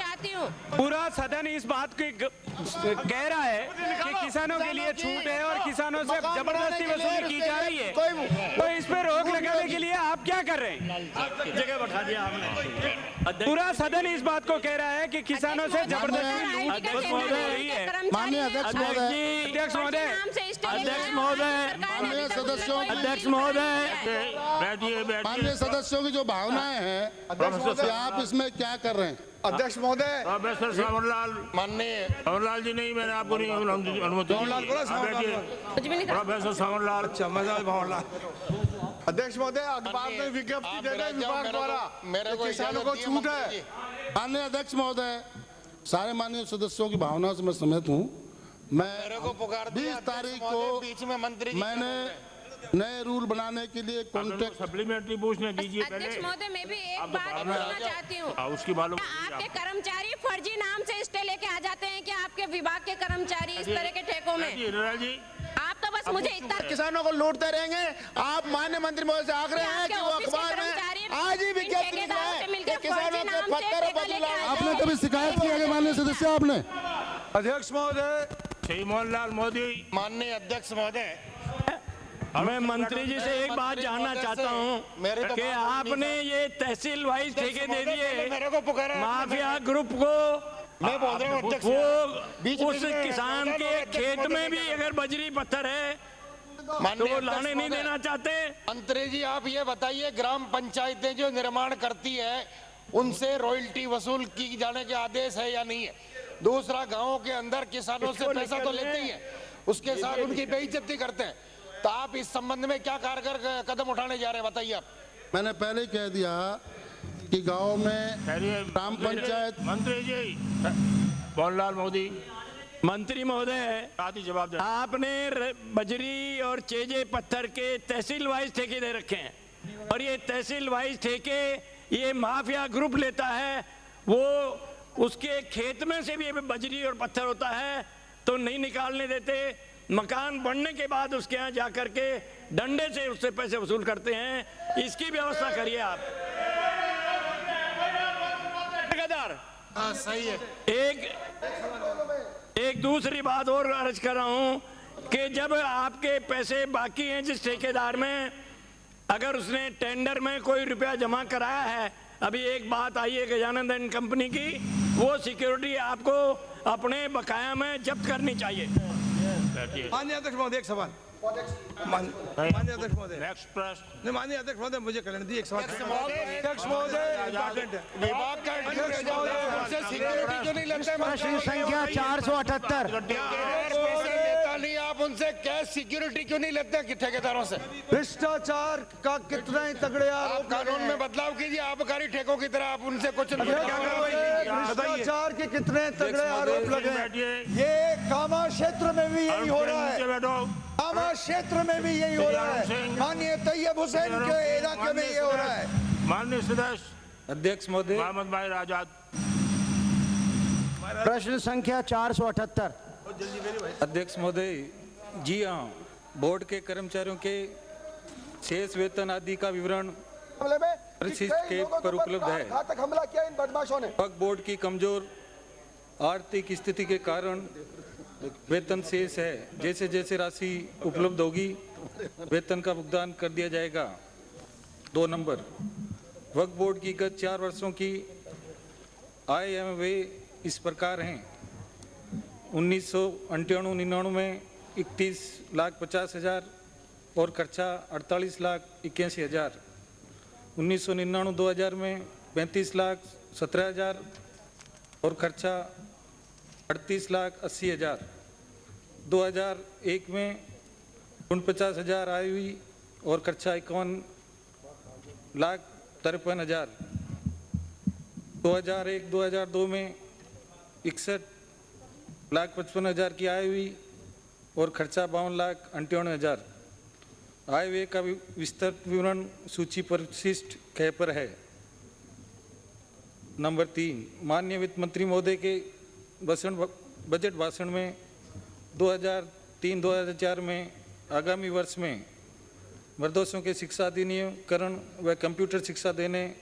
पूरा सदन इस बात की कह रहा है कि किसानों के लिए छूट है और किसानों से जबरदस्ती वसूली की जा रही है, तो इस पर रोक लगाने के लिए आप क्या कर रहे हैं? जगह बैठा दिया आपने। पूरा सदन इस बात को कह रहा है कि किसानों से जबरदस्ती अध्यक्ष महोदय, माननीय अध्यक्ष महोदय, अध्यक्ष महोदय, अध्यक्ष महोदय, माननीय सदस्यों, अध्यक्ष महोदय, माननीय सदस्यों की जो भावनाएं हैं, आप इसमें क्या कर रहे हैं? अध्यक्ष महोदय, प्रोफेसर सावरलाल, माननीय सावरलाल जी नहीं, मैंने आपको नहीं अनुमति दी। प्रोफेसर सावरलाल, अध्यक्ष महोदय, अखबार में विज्ञप्ति दे रहे विभाग द्वारा मेरे को किसानों को छूट है। माननीय अध्यक्ष महोदय, सारे माननीय सदस्यों की भावना से मैं सहमत हूँ। मैं 20 तारीख को बीच में मंत्री मैंने नए रूल बनाने के लिए कॉन्ट्रैक्ट सप्लीमेंट्री पूछने दीजिए पहले। अध्यक्ष महोदय, मैं भी एक बात पूछना चाहती हूँ। उसकी मालूम आपके कर्मचारी फर्जी नाम से स्टे लेके आ जाते हैं कि आपके विभाग के कर्मचारी इस तरह के ठेकों में? जी, आप तो बस मुझे इतना, किसानों को लूटते रहेंगे। आप माननीय मंत्री महोदय से आग्रह है कि वो अखबार में आज ही विज्ञप्ति लिखवाएं कि किसानों के पत्थर बदला। आपने कभी शिकायत की है माननीय सदस्य? आपने? अध्यक्ष महोदय, श्री मोहनलाल मोदी। माननीय अध्यक्ष महोदय, मैं मंत्री जी से एक बात जानना चाहता हूं कि आपने ये तहसील वाइज ठेके दे दिए माफिया ग्रुप को, मैं बोल रहा हूं वो उस किसान के खेत में भी अगर बजरी पत्थर है तो वो लाने नहीं देना चाहते? मंत्री जी, आप ये बताइए, ग्राम पंचायतें जो निर्माण करती है उनसे रॉयल्टी वसूल की जाने के आदेश है या नहीं है? दूसरा, गाँव के अंदर किसानों से पैसा तो लेते ही है, उसके साथ उनकी बेइज्जती करते हैं, तो आप इस संबंध में क्या कारगर कदम उठाने जा रहे हैं, बताइए आप। मैंने पहले ही कह दिया कि गांव में ग्राम पंचायत। मंत्री जी मोहनलाल मोदी। मंत्री महोदय, जवाब दे। आपने बजरी और चेजे पत्थर के तहसील वाइज ठेके दे रखे हैं और ये तहसील वाइज ठेके ये माफिया ग्रुप लेता है, वो उसके खेत में से भी बजरी और पत्थर होता है तो नहीं निकालने देते, मकान बनने के बाद उसके यहाँ जाकर के डंडे से उससे पैसे वसूल करते हैं। इसकी व्यवस्था करिए आप। ठेकेदार सही है। एक दूसरी बात और अर्ज कर रहा हूं कि जब आपके पैसे बाकी हैं जिस ठेकेदार में, अगर उसने टेंडर में कोई रुपया जमा कराया है, अभी एक बात आई है गजानंद एंड कंपनी की, वो सिक्योरिटी आपको अपने बकाया में जब्त करनी चाहिए। माननीय अध्यक्ष महोदय, एक सवाल। माननीय अध्यक्ष महोदय, नेक्स्ट प्रश्न। नहीं, माननीय अध्यक्ष महोदय, मुझे करने दीजिए एक सवाल। अध्यक्ष महोदय, विभाग का सिक्योरिटी क्यों नहीं लगता? प्रश्न संख्या 478। नहीं, आप उनसे कैश सिक्योरिटी क्यों नहीं लेते कि ठेकेदारों से? भ्रष्टाचार का कितना ही तगड़े आप कानून में बदलाव कीजिए, आबकारी ठेकों की तरह आप उनसे कुछ भ्रष्टाचार के कितने तगड़े आरोप लगे। ये कामा क्षेत्र में भी यही हो रहा है, कामा क्षेत्र में भी यही हो रहा है, माननीय तैयब हुसैन के इलाके में ये हो रहा है। माननीय सदस्य अध्यक्ष महोदय, मोहम्मद भाई आजाद। प्रश्न संख्या 478। अध्यक्ष महोदय, जी हाँ, बोर्ड के कर्मचारियों के शेष वेतन आदि का विवरण परिशिष्ट के पर उपलब्ध है। हमला किया इन बदमाशों ने। वक्फ बोर्ड की कमजोर आर्थिक स्थिति के कारण वेतन शेष है, जैसे जैसे राशि उपलब्ध होगी वेतन का भुगतान कर दिया जाएगा। 2 नंबर, वक्फ बोर्ड की गत 4 वर्षों की आय एवं व्यय इस प्रकार हैं। 1998-99 में 31,50,000 और खर्चा 48,81,000। 1999-2000 में 35,17,000 और खर्चा 38,80,000। 2001 में 49,000 आय हुई और खर्चा 51,53,000। 2001-2002 में 61,55,000 की आय हुई और खर्चा 52,58,000। आय व्यय का विस्तृत विवरण सूची परिशिष्ट ख पर है। नंबर 3, माननीय वित्त मंत्री महोदय के बजट भाषण में 2003-2004 में आगामी वर्ष में मर्दों के शिक्षा अधिनियमकरण व कंप्यूटर शिक्षा देने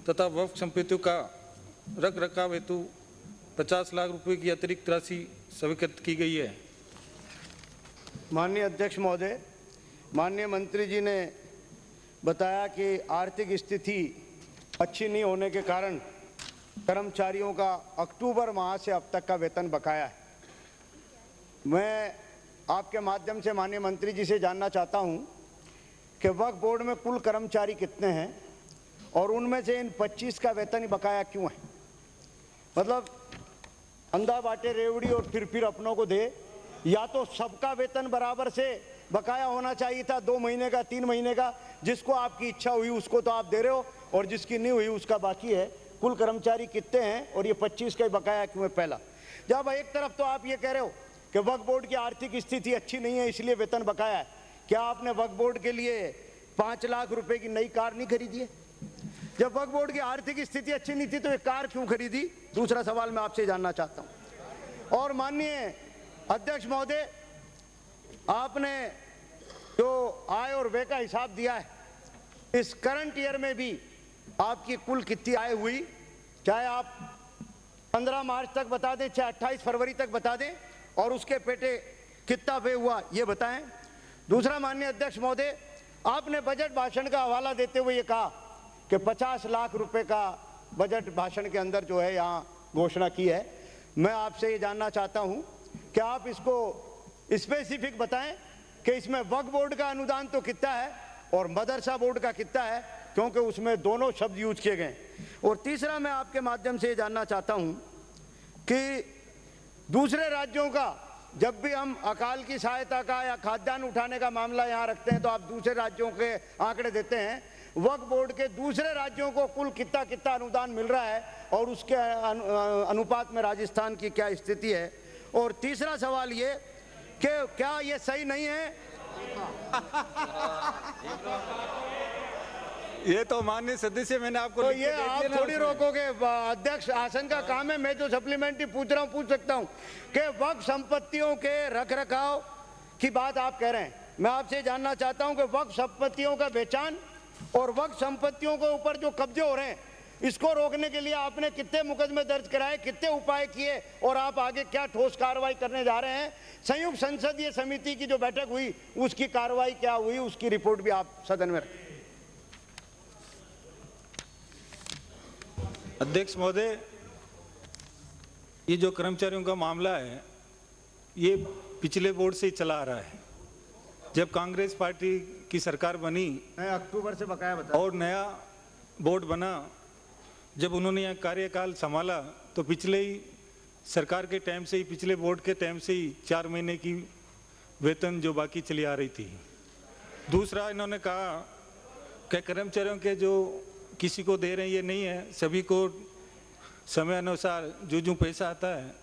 तथा वक्फ संपत्तियों का रख रखाव हेतु 50 लाख रुपए की अतिरिक्त राशि स्वीकृत की गई है। माननीय अध्यक्ष महोदय, माननीय मंत्री जी ने बताया कि आर्थिक स्थिति अच्छी नहीं होने के कारण कर्मचारियों का अक्टूबर माह से अब तक का वेतन बकाया है। मैं आपके माध्यम से माननीय मंत्री जी से जानना चाहता हूं कि वक्फ बोर्ड में कुल कर्मचारी कितने हैं और उनमें से इन 25 का वेतन ही बकाया क्यों है। मतलब अंधा बाटे रेवड़ी और फिर अपनों को दे, या तो सबका वेतन बराबर से बकाया होना चाहिए था, 2 महीने का, 3 महीने का, जिसको आपकी इच्छा हुई उसको तो आप दे रहे हो और जिसकी नहीं हुई उसका बाकी है। कुल कर्मचारी कितने हैं और ये 25 का ही बकाया क्यों है। पहला, जब एक तरफ तो आप ये कह रहे हो कि वक्फ बोर्ड की आर्थिक स्थिति अच्छी नहीं है इसलिए वेतन बकाया है, क्या आपने वक्फ बोर्ड के लिए 5 लाख रुपए की नई कार नहीं खरीदी है? जब वक्फ बोर्ड की आर्थिक स्थिति अच्छी नहीं थी तो ये कार क्यों खरीदी? दूसरा सवाल मैं आपसे जानना चाहता हूं। और माननीय अध्यक्ष महोदय, आपने जो आय और व्यय का हिसाब दिया है, इस करंट ईयर में भी आपकी कुल कितनी आय हुई, चाहे आप 15 मार्च तक बता दें, चाहे 28 फरवरी तक बता दें, और उसके पेटे कितना व्यय हुआ ये बताएं। दूसरा, माननीय अध्यक्ष महोदय, आपने बजट भाषण का हवाला देते हुए ये कहा कि 50 लाख रुपए का बजट भाषण के अंदर जो है यहाँ घोषणा की है। मैं आपसे ये जानना चाहता हूँ कि आप इसको स्पेसिफिक बताएं कि इसमें वक्फ बोर्ड का अनुदान तो कितना है और मदरसा बोर्ड का कितना है, क्योंकि उसमें दोनों शब्द यूज किए गए। और तीसरा, मैं आपके माध्यम से ये जानना चाहता हूँ कि दूसरे राज्यों का, जब भी हम अकाल की सहायता का या खाद्यान्न उठाने का मामला यहाँ रखते हैं तो आप दूसरे राज्यों के आंकड़े देते हैं। वक्फ बोर्ड के दूसरे राज्यों को कुल कितना कितना अनुदान मिल रहा है और उसके अनुपात में राजस्थान की क्या स्थिति है। और तीसरा सवाल ये कि क्या ये सही नहीं है? ये तो माननीय सदस्य, मैंने आपको तो ये आप थोड़ी रोकोगे, अध्यक्ष आसन का काम है। मैं जो सप्लीमेंट्री पूछ रहा हूँ पूछ सकता हूँ कि वक्फ संपत्तियों के रख रखाव की बात आप कह रहे हैं। मैं आपसे जानना चाहता हूँ कि वक्फ संपत्तियों का बेचान और वक्फ संपत्तियों के ऊपर जो कब्जे हो रहे हैं, इसको रोकने के लिए आपने कितने मुकदमे दर्ज कराए, कितने उपाय किए और आप आगे क्या ठोस कार्रवाई करने जा रहे हैं? संयुक्त संसदीय समिति की जो बैठक हुई उसकी कार्रवाई क्या हुई, उसकी रिपोर्ट भी आप सदन में रखें। अध्यक्ष महोदय, ये जो कर्मचारियों का मामला है ये पिछले बोर्ड से ही चला आ रहा है। जब कांग्रेस पार्टी की सरकार बनी, अक्टूबर से बकाया बता, और नया बोर्ड बना, जब उन्होंने यह कार्यकाल संभाला तो पिछले ही सरकार के टाइम से ही, पिछले बोर्ड के टाइम से ही 4 महीने की वेतन जो बाकी चली आ रही थी। दूसरा, इन्होंने कहा कि कर्मचारियों के जो किसी को दे रहे हैं ये नहीं है, सभी को समय अनुसार जो पैसा आता है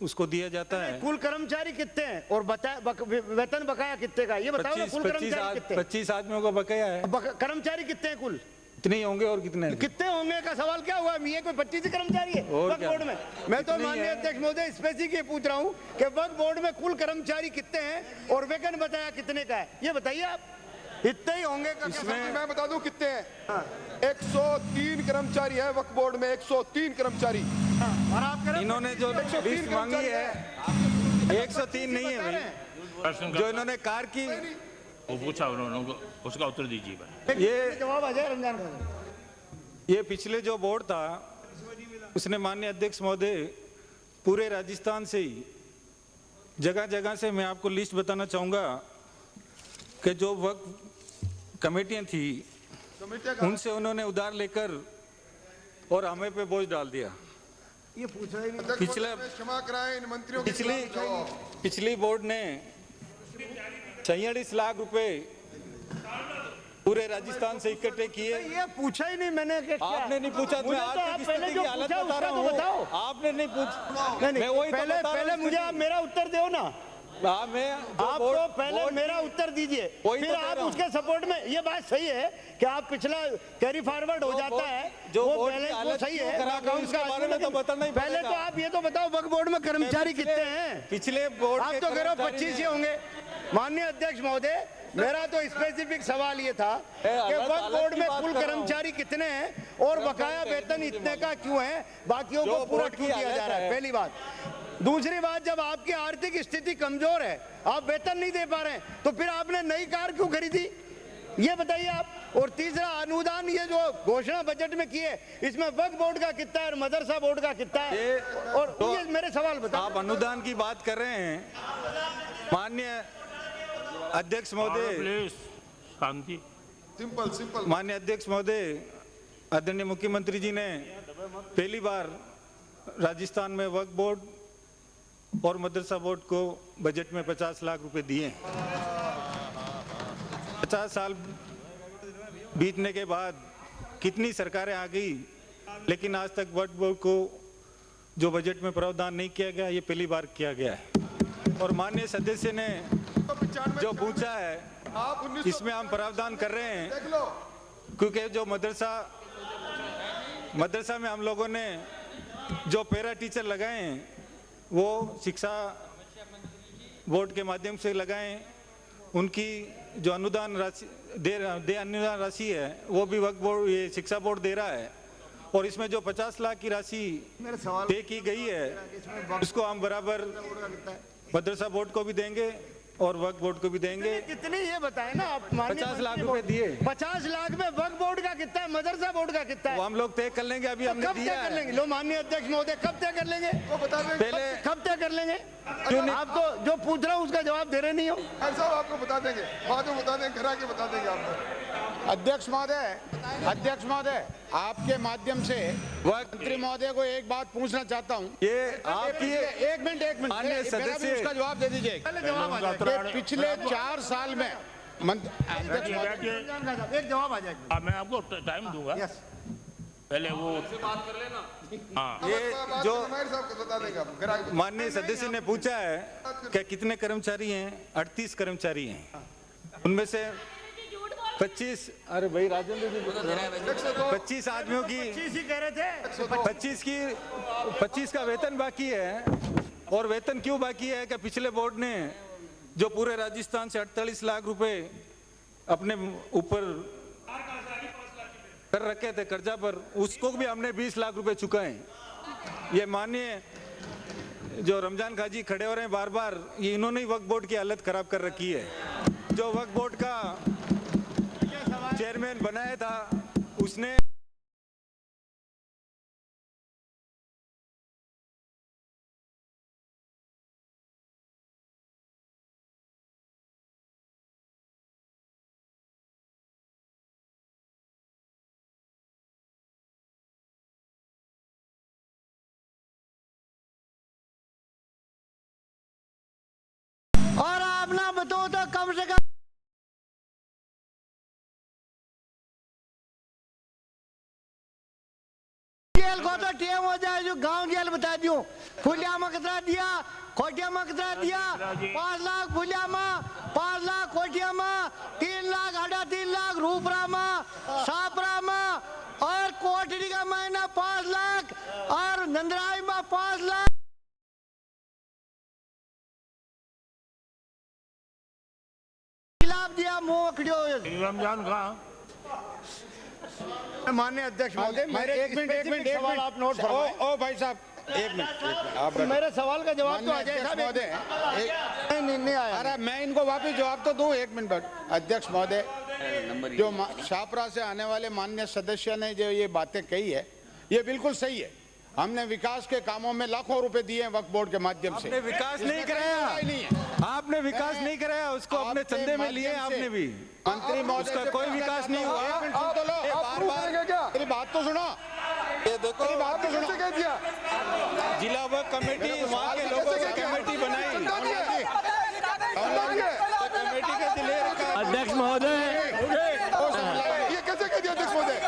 उसको दिया जाता है। कुल कर्मचारी कितने हैं और वेतन बकाया कितने का ये बताओ ना। कुल कर्मचारी कितने? 25 आदमियों का बकाया है। कर्मचारी कितने हैं कुल? इतने ही होंगे और कितने होंगे का सवाल क्या हुआ? ये कोई 25 कर्मचारी है वक्फ बोर्ड में? मैं तो माननीय अध्यक्ष महोदय स्पेसिफिक ये पूछ रहा हूँ कि वक्फ बोर्ड में कुल कर्मचारी कितने हैं और वेतन बताया कितने का है, ये बताइए आप। इतने ही होंगे का? मैं बता दूं कितने हैं। 103 कर्मचारी है वक्फ बोर्ड में, 103 कर्मचारी। और आप कह रहे इन्होंने जो लिस्ट मांगी है 103 नहीं है भाई, जो इन्होंने कार की वो पूछा उन्होंने, उसका उत्तर दीजिए भाई। ये जवाब आ जाए रमजान खान। ये पिछले जो बोर्ड था उसने माननीय अध्यक्ष महोदय पूरे राजस्थान से ही जगह जगह से मैं आपको लिस्ट बताना चाहूँगा कि जो वक्त कमेटियाँ थी उनसे उन्होंने उधार लेकर और हमें पे बोझ डाल दिया। ये पूछ रहे नहीं। क्षमा कराएं इन मंत्रियों की। पिछली बोर्ड ने 46 लाख रुपए पूरे राजस्थान से इकट्ठे किए। ये पूछा ही नहीं मैंने। आपने नहीं पूछा। मैं आर्थिक स्थिति की हालत बता रहा हूँ। आपने नहीं पूछा। मैं वही पहले मुझे आप मेरा उत्तर दो ना। आप तो पहले मेरा उत्तर दीजिए, फिर आप उसके सपोर्ट में। ये बात सही है कि आप पिछला कैरी फॉरवर्ड हो जाता है, जो पहले वो सही है। पहले तो आप ये तो बताओ वक्फ बोर्ड में कर्मचारी कितने हैं? पिछले बोर्ड आप तो कह रहे हो 25 ही होंगे। माननीय अध्यक्ष महोदय, मेरा तो स्पेसिफिक सवाल ये था कि वक्फ बोर्ड में कुल कर्मचारी कितने हैं और बकाया वेतन इतने का क्यों है, बाकियों को पूरा क्यों दिया जा रहा है? पहली बात। दूसरी बात, जब आपकी आर्थिक स्थिति कमजोर है, आप वेतन नहीं दे पा रहे हैं, तो फिर आपने नई कार क्यों खरीदी, ये बताइए आप। और तीसरा, अनुदान ये जो घोषणा बजट में किए, इसमें वक्फ बोर्ड का कितना है और मदरसा बोर्ड का कितना है? और तो ये मेरे सवाल बताओ। आप अनुदान की बात कर रहे हैं। माननीय अध्यक्ष महोदय, शांति। सिंपल। माननीय अध्यक्ष महोदय, आदरणीय मुख्यमंत्री जी ने पहली बार राजस्थान में वक्फ बोर्ड और मदरसा बोर्ड को बजट में 50 लाख रुपए दिए। 50 साल बीतने के बाद कितनी सरकारें आ गई, लेकिन आज तक वक्फ बोर्ड को जो बजट में प्रावधान नहीं किया गया, ये पहली बार किया गया है। और माननीय सदस्य ने जो पूछा है, इसमें हम प्रावधान कर रहे हैं, क्योंकि जो मदरसा में हम लोगों ने जो पैरा टीचर लगाए हैं, वो शिक्षा बोर्ड के माध्यम से लगाएं। उनकी जो अनुदान राशि अनुदान राशि है, वो भी वक्फ बोर्ड, ये शिक्षा बोर्ड दे रहा है। और इसमें जो 50 लाख की राशि तय की गई है, उसको हम बराबर मदरसा बोर्ड को भी देंगे और वक्फ बोर्ड को भी देंगे। कितनी ये बताए ना आप। 50 लाख रुपए दिए। 50 लाख में वक्फ बोर्ड का कितना है, मदरसा बोर्ड का कितना है? वो हम लोग तय कर लेंगे। अभी हमने दिया है। कब तय कर लेंगे? लो माननीय अध्यक्ष महोदय, कब तय कर लेंगे? वो बता दें। पहले कब तय कर लेंगे? आप तो जो पूछ रहा हूँ उसका जवाब दे रहे नहीं हो। साहब आपको बता देंगे, बाद में बता देंगे, घर आके बता देंगे आपको। अध्यक्ष महोदय, आपके माध्यम से मंत्री महोदय को एक बात पूछना चाहता हूँ। ये आपकी एक मिनट माननीय सदस्य, उसका जवाब दे दीजिए। पिछले 4 साल में एक जवाब आ जाएगा। मैं आपको टाइम दूंगा। पहले वो बात कर लेना। हाँ, ये जो माननीय सदस्य ने पूछा है कि कितने कर्मचारी हैं, 38 कर्मचारी हैं। उनमें से 25, अरे भाई राजेंद्र जी, 25 आदमियों की 25 का वेतन बाकी है। और वेतन क्यों बाकी है कि पिछले बोर्ड ने जो पूरे राजस्थान से 48 लाख रुपए अपने ऊपर कर रखे थे कर्जा पर, उसको भी हमने 20 लाख रुपए चुकाए। ये माननीय जो रमजान खाजी खड़े हो रहे हैं बार बार, ये इन्होंने ही वक्फ बोर्ड की हालत खराब कर रखी है। जो वक्फ बोर्ड का चेयरमैन बनाया था, उसने और आप ना बताओ तो कम से कम जेल को तो टेम हो जाए। जो गांव जेल बता दियो, फुलियामा कितना दिया, कोटियामा कितना दिया, 5 लाख फुलियामा, 5 लाख कोटियामा, 3 लाख 3.5 लाख रूपरामा, सापरामा, और कोटरी का महीना 5 लाख, और नंदराई में 5 लाख। दिया रमजान का। माननीय अध्यक्ष महोदय, एक मिनट सवाल आप नोट ओ भाई साहब, एक मिनट आप मेरे सवाल का जवाब तो अजय साहब नहीं आया। अरे मैं इनको वापस जवाब तो दूं। 1 मिनट अध्यक्ष महोदय, जो शाहपुरा से आने वाले माननीय सदस्य ने जो ये बातें कही है, ये बिल्कुल सही है। हमने विकास के कामों में लाखों रुपए दिए हैं वक्फ बोर्ड के माध्यम से। आपने विकास नहीं कराया, आपने विकास नहीं कराया, उसको अपने चंदे में लिए आपने भी। मंत्री महोदय उसका कोई विकास नहीं हुआ। मेरी बात तो सुनो, ये देखो मेरी बात तो सुनो। कह दिया जिला वक्फ कमेटी वहाँ के लोगों की कमेटी बनाई, कमेटी का दिले रखा। अध्यक्ष महोदय, ये कैसे कह दिया अध्यक्ष महोदय?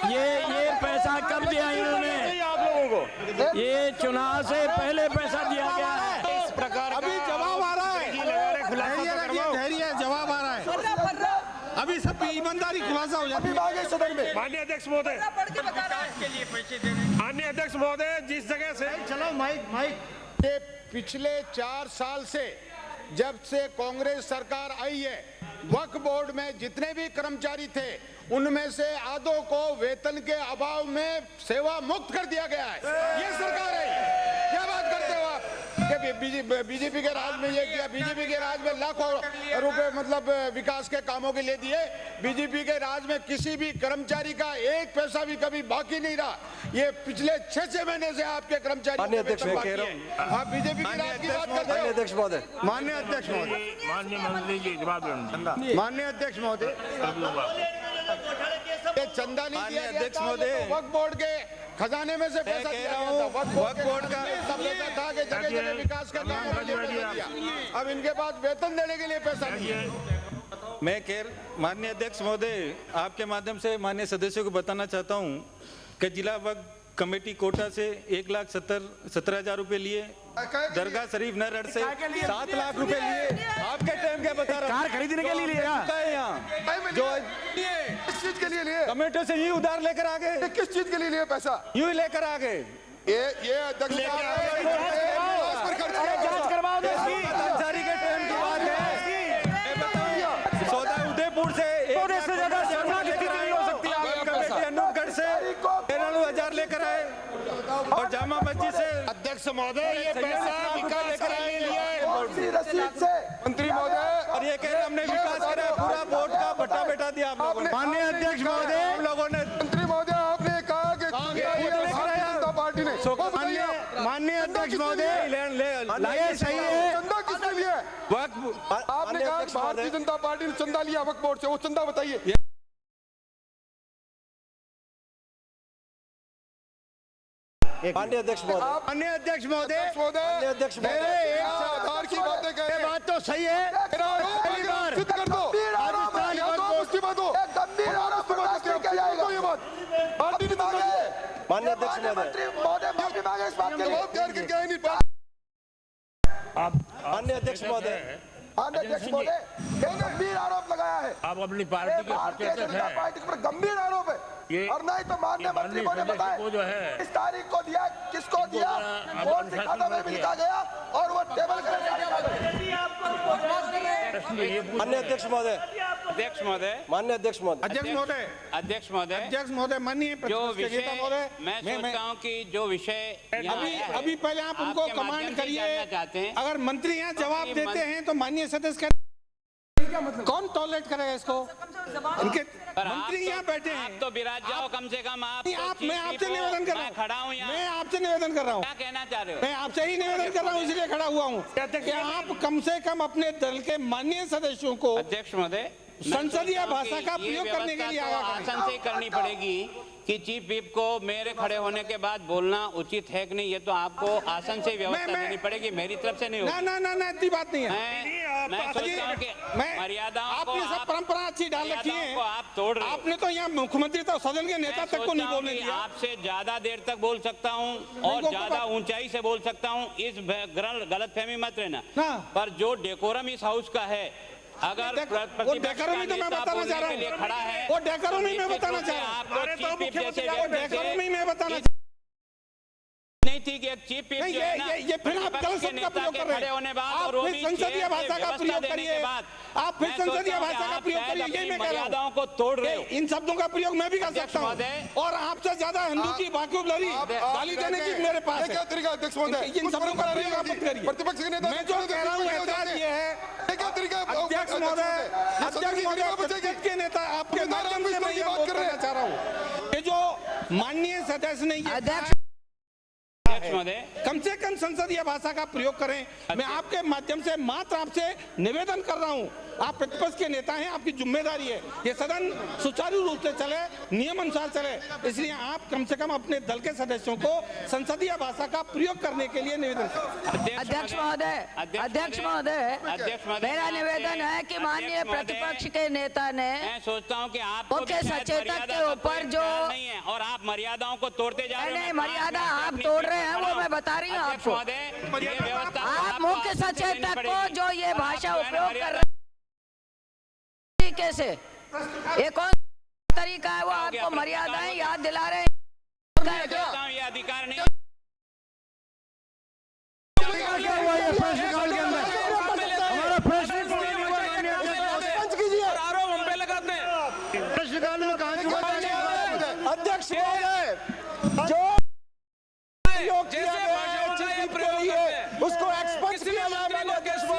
ये पैसा कब दिया इन्होंने? आप लोगों को ये चुनाव से पहले पैसा दिया गया है। इस प्रकार अभी जवाब आ रहा है, धैर्य, जवाब आ रहा है। अभी सब ईमानदारी खुलासा हो जाती है सदन में। माननीय अध्यक्ष महोदय, माननीय अध्यक्ष महोदय, जिस जगह से चलो माइक के पिछले 4 साल से जब से कांग्रेस सरकार आई है, वक्फ बोर्ड में जितने भी कर्मचारी थे उनमें से आधों को वेतन के अभाव में सेवा मुक्त कर दिया गया है। ये सरकार है। क्या बात करते हो आप कि बीजेपी के राज में ये किया? बीजेपी के राज में लाखों रुपए मतलब विकास के कामों के लिए दिए। बीजेपी के राज में किसी भी कर्मचारी का एक पैसा भी कभी बाकी नहीं रहा। ये पिछले 6 महीने से आपके कर्मचारी आप बीजेपी के राज की बात करते हो। अध्यक्ष महोदय, माननीय अध्यक्ष महोदय, माननीय मंत्री जी जवाब दें। माननीय अध्यक्ष महोदय, ये चंदा नहीं दिया गया अध्यक्ष था, महोदय, वक्फ बोर्ड के खजाने में से पैसा दिया गया था। वक्फ बोर्ड का सब पैसा था कि जगह जगह विकास का काम के लिए पैसा दिया। अब इनके पास वेतन देने के लिए पैसा नहीं है। मैं माननीय अध्यक्ष महोदय, आपके माध्यम से माननीय सदस्यों को बताना चाहता हूं कि जिला वक्फ कमेटी कोटा से 1,17,000 रुपए लिए, दरगाह शरीफ नरहट से 7 लाख रुपए लिए। आपके टाइम क्या बता रहा कार खरीदने के लिए लिया है यहाँ जो किस चीज के लिए लिए? कमेटी से यूं उधार लेकर आ गए। किस चीज के लिए लिए पैसा? यूं ही लेकर आ गए। ये अध्यक्ष जांच करवाओ कर्मचारी के टाइम की बात है। सौदा उदयपुर से ज्यादा शर्मा की स्थिति नहीं हो सकती। कमेटी अनूपगढ़ से 13,000 लेकर आए और जामा मस्जिद से। अध्यक्ष महोदय, ये पैसा विकास के लिए लिया है मंत्री महोदय, और ये कह रहे हमने विकास करा, पूरा बोर्ड का भट्टा बैठा दिया आप लोगों ने। माननीय अध्यक्ष महोदय, हम लोगों ने मंत्री महोदय आपने कहा कि भारतीय जनता पार्टी ने माननीय अध्यक्ष महोदय, ये सही है। चंदा किसने लिया? आपने कहा भारतीय जनता पार्टी ने चंदा लिया वक्फ बोर्ड से, वो चंदा बताइए। माननीय अध्यक्ष महोदय, माननीय अध्यक्ष महोदय, मेरे एक आधार की बातें कह रहे हैं। बात तो सही है। सिद्ध कर दो। राजस्थान उसकी बात हो। गंभीर आरोप ये बात पार्टी ने माननीय अध्यक्ष महोदय, माननीय अध्यक्ष महोदय, अध्यक्ष महोदय, गंभीर आरोप लगाया है। आप अपनी पार्टी के भारतीय जनता पार्टी पर गंभीर आरोप है। और नहीं तो माननीय मंत्री ने बताया वो जो है इस तारीख को दिया, किसको दिया, कौन सी खाता में भी लिखा गया और वो टेबल कर माननीय अध्यक्ष महोदय, अध्यक्ष महोदय, माननीय अध्यक्ष महोदय, अध्यक्ष महोदय, अध्यक्ष महोदय, अध्यक्ष महोदय, माननीय जो विषय मैं सोचता हूँ कि जो विषय अभी पहले आप उनको कमांड करिए। अगर मंत्री यहाँ जवाब देते हैं तो माननीय सदस्य कौन टॉयलेट करेगा इसको? इनके मंत्री यहाँ बैठे हैं। आप तो विराज जाओ कम से कम। मैं आपसे निवेदन कर रहा हूँ, खड़ा हूँ यहाँ, मैं आपसे निवेदन कर रहा हूँ। क्या कहना चाह रहे हो? मैं आपसे ही निवेदन कर रहा हूँ, इसलिए खड़ा हुआ हूँ कि आप कम से कम अपने दल के माननीय सदस्यों को अध्यक्ष महोदय संसदीय भाषा का प्रयोग करने के लिए आसन से करनी पड़ेगी कि चीफ व्हिप को मेरे खड़े होने के बाद बोलना उचित है कि नहीं, ये तो आपको आसन से व्यवस्था देनी पड़ेगी, मेरी तरफ से नहीं होगी। ना इतनी बात नहीं है। मैं सोचता हूँ कि मर्यादाओं को आपने सब परंपरा अच्छी डाल रखी है, आप तोड़ रहे हो। आपने तो यहाँ मुख्यमंत्री तो सदन के नेता तक को नहीं बोलने दिया। आपसे ज्यादा देर तक बोल सकता हूँ और ज्यादा ऊंचाई से बोल सकता हूँ, इस गलतफहमी मत रहना। पर जो डेकोरम इस हाउस का है, अगर वो डेकोरमी तो मैं बताना चाह रहा हूँ, खड़ा है वो डेकोरमी मैं बताना चाह रहा हूँ, डेकोरमी मैं बताना नहीं थी कि एक चीफ व्हिप जो है ना, ये फिर आप गलत शब्द का प्रयोग कर रहे हैं। आप फिर संसदीय भाषा का प्रयोग करिए, आप फिर संसदीय भाषा का प्रयोग करिए, यही मैं कह रहा हूँ। को तोड़ रहे हो। इन शब्दों का प्रयोग मैं भी कर सकता हूँ और आपसे ज्यादा हिंदू की वोकैबुलरी गाली देने की मेरे पास है। क्या तरीका अध्यक्ष महोदय? इन शब्दों का प्रयोग आप मत करिए। प्रतिपक्ष के नेता मैं जो कह रहा हूँ ये है, क्या तरीका? अध्यक्ष महोदय, के नेता आपके माध्यम से मैं ये बात करना चाह रहा हूँ कि जो माननीय सदस्य ने है, कम से कम संसदीय भाषा का प्रयोग करें। मैं आपके माध्यम से मात्र आपसे निवेदन कर रहा हूं, आप प्रतिपक्ष के नेता हैं, आपकी जिम्मेदारी है ये सदन सुचारू रूप से चले, नियम अनुसार चले, इसलिए आप कम से कम अपने दल के सदस्यों को संसदीय भाषा का प्रयोग करने के लिए निवेदन करें। अध्यक्ष महोदय, मेरा निवेदन है कि माननीय प्रतिपक्ष के नेता ने, मैं सोचता हूँ कि आप मुख्य सचेतक के ऊपर जो नहीं है और आप मर्यादाओं को तोड़ते जा रहे हैं। नहीं, मर्यादा आप तोड़ रहे हैं, वो मैं बता रही हूँ आपको। आप मुख्य सचेतक को जो ये भाषा उपयोग कर रहे हैं तरीके से, ये कौन तरीका है, वो आपको मर्यादाएं याद दिला रहे हैं। ये अधिकार नहीं अध्यक्ष जो उसको एक्सपर्ट किया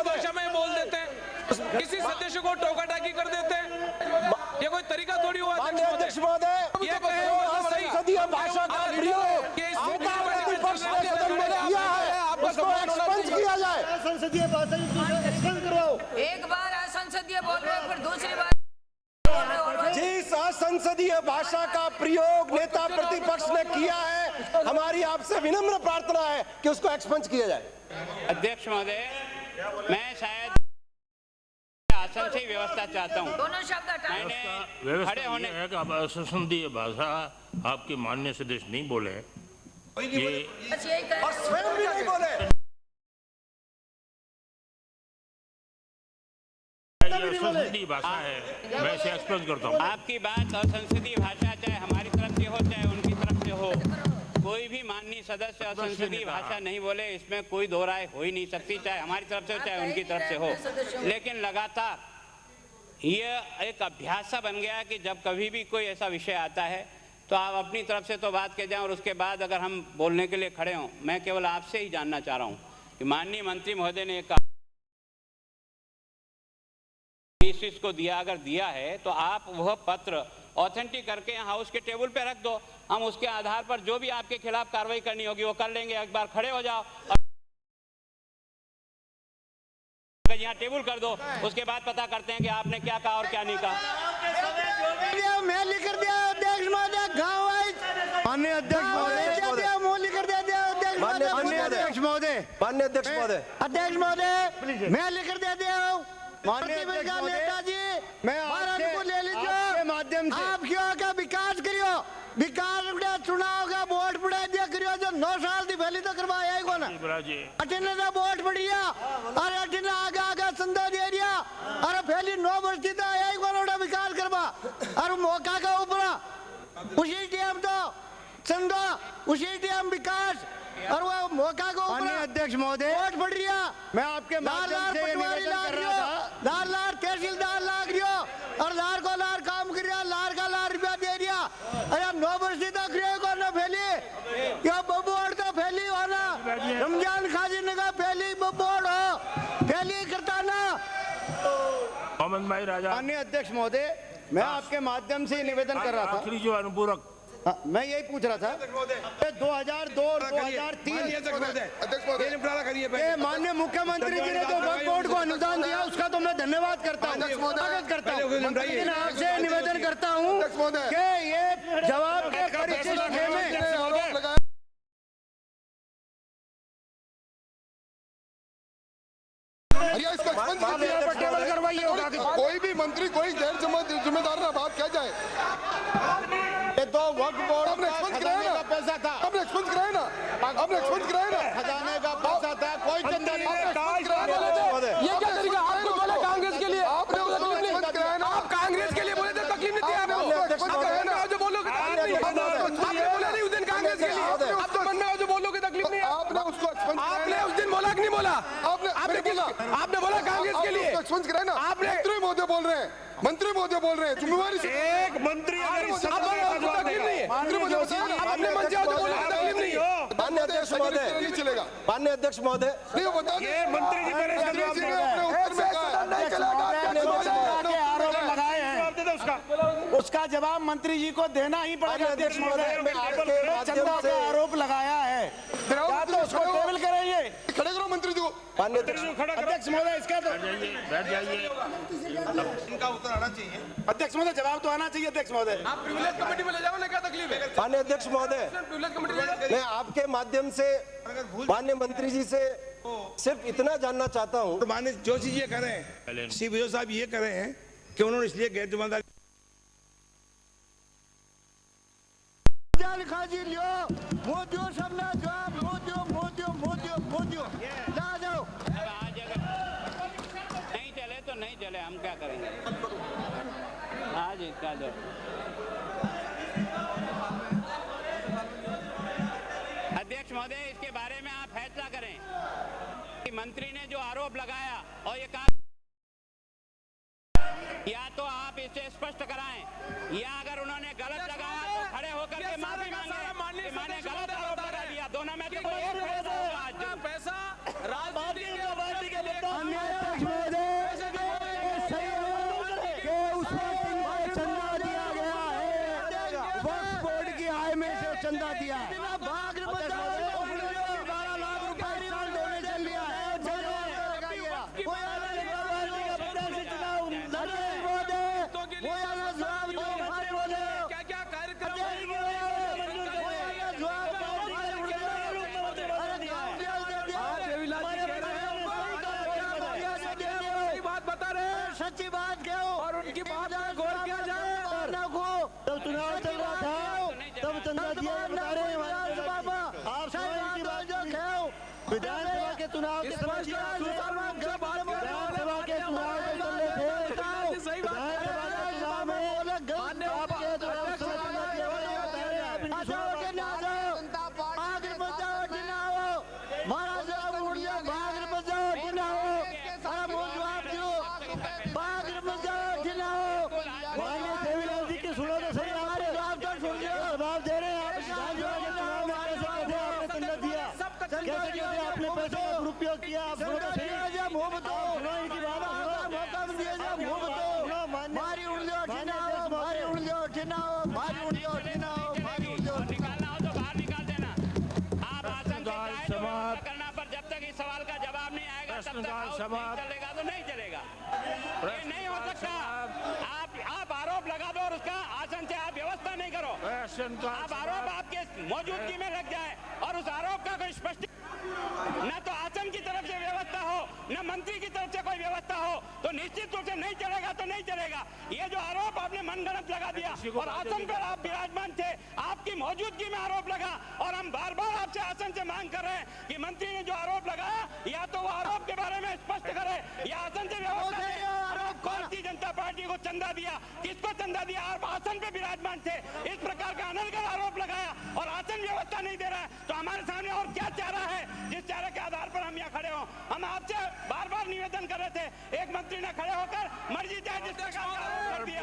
भाषा में बोल देते हैं, किसी सदस्य को टोका टाकी कर देते हैं, ये कोई तरीका थोड़ी हुआ। अध्यक्ष महोदय, ये संसदीय भाषा का प्रयोग प्रतिपक्ष ने सदन में किया है, उसको एक्सपंज किया जाए। संसदीय भाषा एक्सपंज करवाओ। एक बार असंसदीय बोल रहे हैं, फिर दूसरी बार जिस असंसदीय भाषा का प्रयोग नेता प्रतिपक्ष ने किया है, हमारी आपसे विनम्र प्रार्थना है कि उसको एक्सपंज किया जाए। अध्यक्ष महोदय, मैं शायद आसन से व्यवस्था चाहता हूँ। दोनों शब्द खड़े होने है कि आप असंसदीय भाषा आपके माननीय सदस्य नहीं बोले, ये और स्वयं भी नहीं बोले। असंसदीय भाषा है, मैं इसे एक्सप्लेन करता हूँ। आपकी बात असंसदीय भाषा चाहे हमारी तरफ से हो चाहे उनकी तरफ से हो, कोई भी माननीय सदस्य असंसदीय भाषा नहीं बोले, इसमें कोई दो राय हो ही नहीं सकती, चाहे हमारी तरफ से हो चाहे उनकी तरफ से हो। लेकिन लगातार ये एक अभ्यास सा बन गया कि जब कभी भी कोई ऐसा विषय आता है तो आप अपनी तरफ से तो बात कह जाएं और उसके बाद अगर हम बोलने के लिए खड़े हों। मैं केवल आपसे ही जानना चाह रहा हूँ कि माननीय मंत्री महोदय ने कहा को दिया, अगर दिया है तो आप वह पत्र ऑथेंटिक करके हाउस के टेबल पे रख दो, हम उसके आधार पर जो भी आपके खिलाफ कार्रवाई करनी होगी वो कर लेंगे। एक बार खड़े हो जाओ और यहाँ टेबल कर दो, उसके बाद पता करते हैं कि आपने क्या कहा और क्या नहीं कहा। मैं लिख कर दिया अध्यक्ष महोदय, गाँव माननीय अध्यक्ष महोदय, लिख कर दिया अध्यक्ष महोदय, माननीय अध्यक्ष महोदय, अध्यक्ष महोदय, मैं लिख कर दे दिया हूँ। माननीय नेताजी, मैं आपको ले लीजिए माध्यम से आप क्यों का विकास करियो, विकास चुनाव का वोट पड़ा दिया करियो, जो 9 साल की पहले तो करवाया ही कौन अटेंडे का वोट पड़िया, अरे अटेंडे आगे आगे संदा दे दिया, अरे पहली 9 वर्ष थी तो यही कौन विकास करवा, अरे मौका का ऊपर उसी टाइम तो संदा, उसी टाइम विकास और वो मौका को अध्यक्ष महोदय वोट पड़ रही है। मैं आपके माध्यम से निवेदन कर रहा था, लार तहसीलदार लाग रही हो और लार को लार काम कर रहा, लार का लार रुपया दे दिया, अरे 9 वर्ष तक रहे को ना फैली, या बबोड़ तो फैली हो ना, रमजान खाजी ने कहा फैली बबोड़ हो, फैली करता ना। मोहम्मद भाई राजा, माननीय अध्यक्ष महोदय, मैं आपके माध्यम से निवेदन कर रहा था, आखिरी जो अनुपूरक मैं यही पूछ रहा था 2002 और 2003 माननीय मुख्यमंत्री जी ने जो वक्फ बोर्ड को अनुदान दिया उसका तो मैं धन्यवाद करता हूँ, स्वागत करता हूँ, लेकिन आपसे निवेदन करता हूँ कि ये जवाब के परिचित में कोई भी मंत्री कोई गैर जिम्मेदार ना बात कह जाए। तो वक्फ बोर्ड का पैसा था, आपने एक्सपेंस कराया ना, आपने एक्सपेंस कराया ना, खजाने का पैसा था, कोई चंदा नहीं। ये क्या तरीका, आपने बोला कांग्रेस के लिए, आपने एक्सपेंस कराया ना, आप कांग्रेस के लिए बोले थे, तकलीफ नहीं थी आपको, जो बोलोगे आपने बोला नहीं उस दिन कांग्रेस के लिए, अब तो मन में जो बोलोगे तकलीफ नहीं, आपने उसको एक्सपेंस, आपने उस दिन बोला कि नहीं बोला, आपने बोला कांग्रेस के लिए एक्सपेंस कराया ना, आपने मंत्री महोदय बोल रहे हैं, मंत्री महोदय बोल रहे हैं, जिम्मेवारी से एक मंत्री तकलीफ नहीं है, आपने मंत्री बोलने की तकलीफ नहीं है। माननीय अध्यक्ष महोदय नहीं चलेगा, माननीय अध्यक्ष महोदय नहीं बता ये मंत्री जी ने अपने उत्तर में कहा नहीं चलेगा, आरोप लगाए हैं उसका जवाब मंत्री जी को देना ही पड़ेगा। अध्यक्ष महोदय, चंदा का आरोप लगाया है, माननीय अध्यक्ष महोदय, इसका तो बैठ जाइए। इनका उत्तर आना चाहिए। अध्यक्ष महोदय, जवाब तो आना चाहिए। अध्यक्ष महोदय, आप प्रिविलेज कमेटी में ले जाओ ना, क्या तकलीफ है? माननीय अध्यक्ष महोदय, प्रिविलेज कमेटी ले जाओ। मैं आपके माध्यम से माननीय मंत्री जी से सिर्फ इतना जानना चाहता हूँ। तो माननीय जोशी जी ये कह रहे हैं, श्री विजय साहब ये कह रहे हैं कि उन्होंने इसलिए गैर जिम्मेदारी लिखा जी लियो मोदियो सबने जवाब मोदियो मोदियो मोदियो मोदियो जा जाओ। आज अगर नहीं चले तो नहीं चले, हम क्या करेंगे? हाँ जी, क्या दो। अध्यक्ष महोदय, इसके बारे में आप फैसला करें कि मंत्री ने जो आरोप लगाया और ये कहा, या तो आप इसे स्पष्ट कराएं, या अगर उन्होंने गलत लगाया तो खड़े होकर के माफी मांगे कि मैंने गलत आरोप लगा दिया। दोनों में तो पैसा राजनीति के लिए चंदा दिया गया है, वक्फ बोर्ड की आय में से चंदा दिया है। 12 लाख रुपए रिफंड होने चल लिया है। सच्ची बात कहो और उनकी बात में गौर किया जाए। तब चुनाव चल रहा था, तब चंदा दिया बता रहे हैं बाबा। आप विधानसभा के चुनाव के समय विधानसभा के चुनाव के चल रहे थे, विधानसभा के चुनाव में आपके उपयोग किया। आप करना, पर जब तक इस सवाल का जवाब नहीं आएगा तब तक चलेगा तो नहीं चलेगा। ये नहीं हो सकता। आप आरोप लगा दो और उसका आसन से आप व्यवस्था नहीं करो। आप आरोप आपके मौजूदगी में लग जाए और उस आरोप का कोई स्पष्ट न तो आसन की तरफ से व्यवस्था हो, न मंत्री की तरफ से कोई व्यवस्था हो, तो निश्चित रूप से नहीं चलेगा तो नहीं चलेगा। ये जो आरोप आपने मनगढ़ंत लगा दिया और आसन पर आप विराजमान थे, आपकी मौजूदगी में आरोप लगा, और हम बार बार आपसे आसन से मांग कर रहे हैं कि मंत्री ने जो आरोप लगाया या तो वो आरोप के बारे में स्पष्ट करे या आसन से व्यवस्था दे। भारतीय जनता पार्टी को चंदा दिया, किसको चंदा दिया? आप आसन पे विराजमान थे, इस प्रकार का अनर्गल आरोप लगाया और आसन व्यवस्था नहीं दे रहा है, तो हमारे सामने और क्या चारा है जिस चारे के आधार पर हम यहाँ खड़े हों? हम आपसे बार बार निवेदन कर रहे थे, एक मंत्री ने खड़े होकर मर्जी चाहे जिस प्रकार का आरोप कर दिया।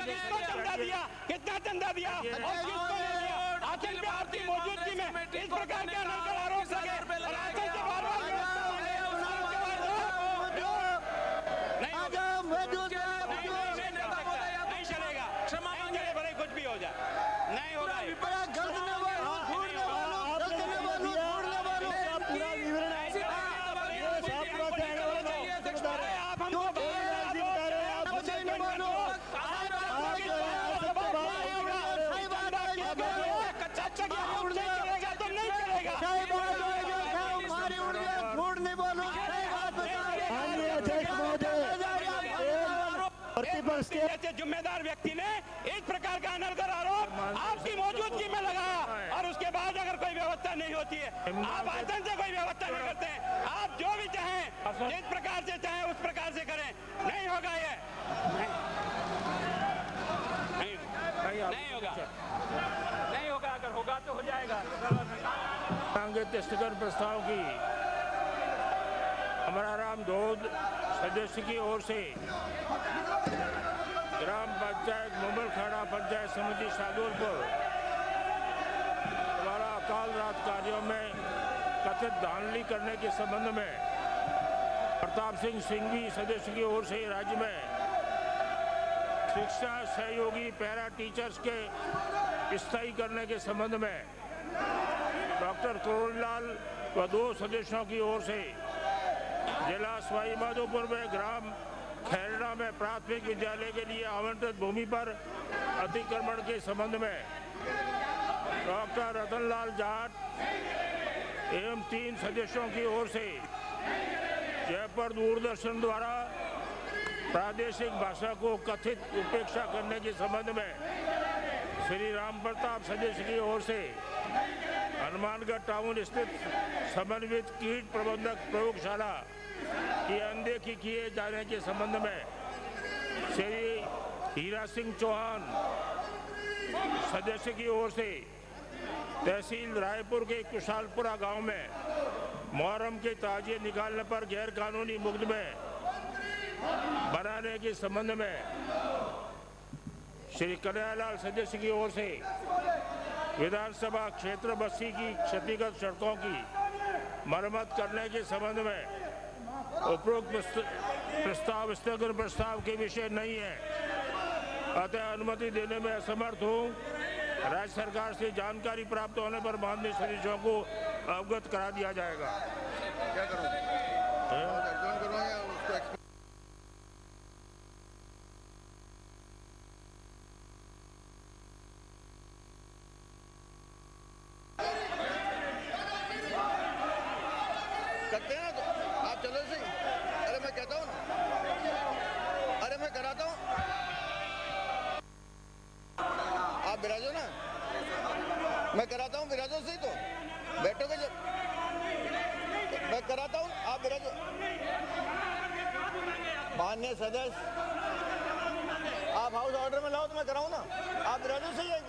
किसको चंदा दिया, कितना चंदा दिया और किसको नहीं दिया? आसन पे आपकी मौजूदगी में इस प्रकार के अनर्गल आरोप लगे और आसन से बार बार नहीं चलेगा। क्षमा मांगे, भले कुछ भी हो जाए, नहीं होगा। प्रतिपक्ष के जैसे जिम्मेदार व्यक्ति ने इस प्रकार का अनर्गल आरोप आपकी मौजूदगी में लगाया और उसके बाद अगर कोई व्यवस्था नहीं होती है, आप आसन से कोई व्यवस्था नहीं करते हैं, आप जो भी चाहें जिस प्रकार से चाहें उस प्रकार से करें, नहीं होगा। ये नहीं होगा, नहीं होगा। अगर होगा तो हो जाएगा। स्थगन प्रस्ताव की हमारा राम धोद सदस्य की ओर से ग्राम पंचायत मुमलखाड़ा पंचायत समिति सादुलपुर द्वारा अकाल रात कार्यों में कथित धांधली करने के संबंध में प्रताप सिंह सिंघवी सदस्य की ओर से राज्य में शिक्षा सहयोगी पैरा टीचर्स के स्थायी करने के संबंध में डॉक्टर करोड़ीलाल व 2 सदस्यों की ओर से जिला सवाई माधोपुर में ग्राम खैरना में प्राथमिक विद्यालय के लिए आवंटित भूमि पर अतिक्रमण के संबंध में डॉक्टर रतनलाल जाट एवं 3 सदस्यों की ओर से जयपुर दूरदर्शन द्वारा प्रादेशिक भाषा को कथित उपेक्षा करने के संबंध में श्री राम प्रताप सदस्य की ओर से हनुमानगढ़ टाउन स्थित समन्वित कीट प्रबंधक प्रयोगशाला की अनदेखी किए जाने के संबंध में श्री हीरा सिंह चौहान सदस्य की ओर से तहसील रायपुर के कुशालपुरा गांव में मुहर्रम के ताजिए निकालने पर गैर कानूनी मुकदमे बनाने के संबंध में श्री कन्हैयालाल सदस्य की ओर से विधानसभा क्षेत्र बस्ती की क्षतिग्रस्त सड़कों की मरम्मत करने के संबंध में उपरोक्त प्रस्ताव स्थगन प्रस्ताव के विषय नहीं है, अतः अनुमति देने में असमर्थ हूँ। राज्य सरकार से जानकारी प्राप्त होने पर माननीय सदस्यों को अवगत करा दिया जाएगा। क्या करूं? या उसको करते हैं ना, तो आप चलो सही। अरे मैं कहता हूँ ना, अरे मैं कराता हूँ, आप बिराजो ना, मैं कराता हूँ, बिराजो सही। तो बैठोगे जब मैं कराता हूँ, आप बिराजो। माननीय सदस्य, आप हाउस ऑर्डर में लाओ तो मैं कराऊँ ना, आप बिराजो सही है।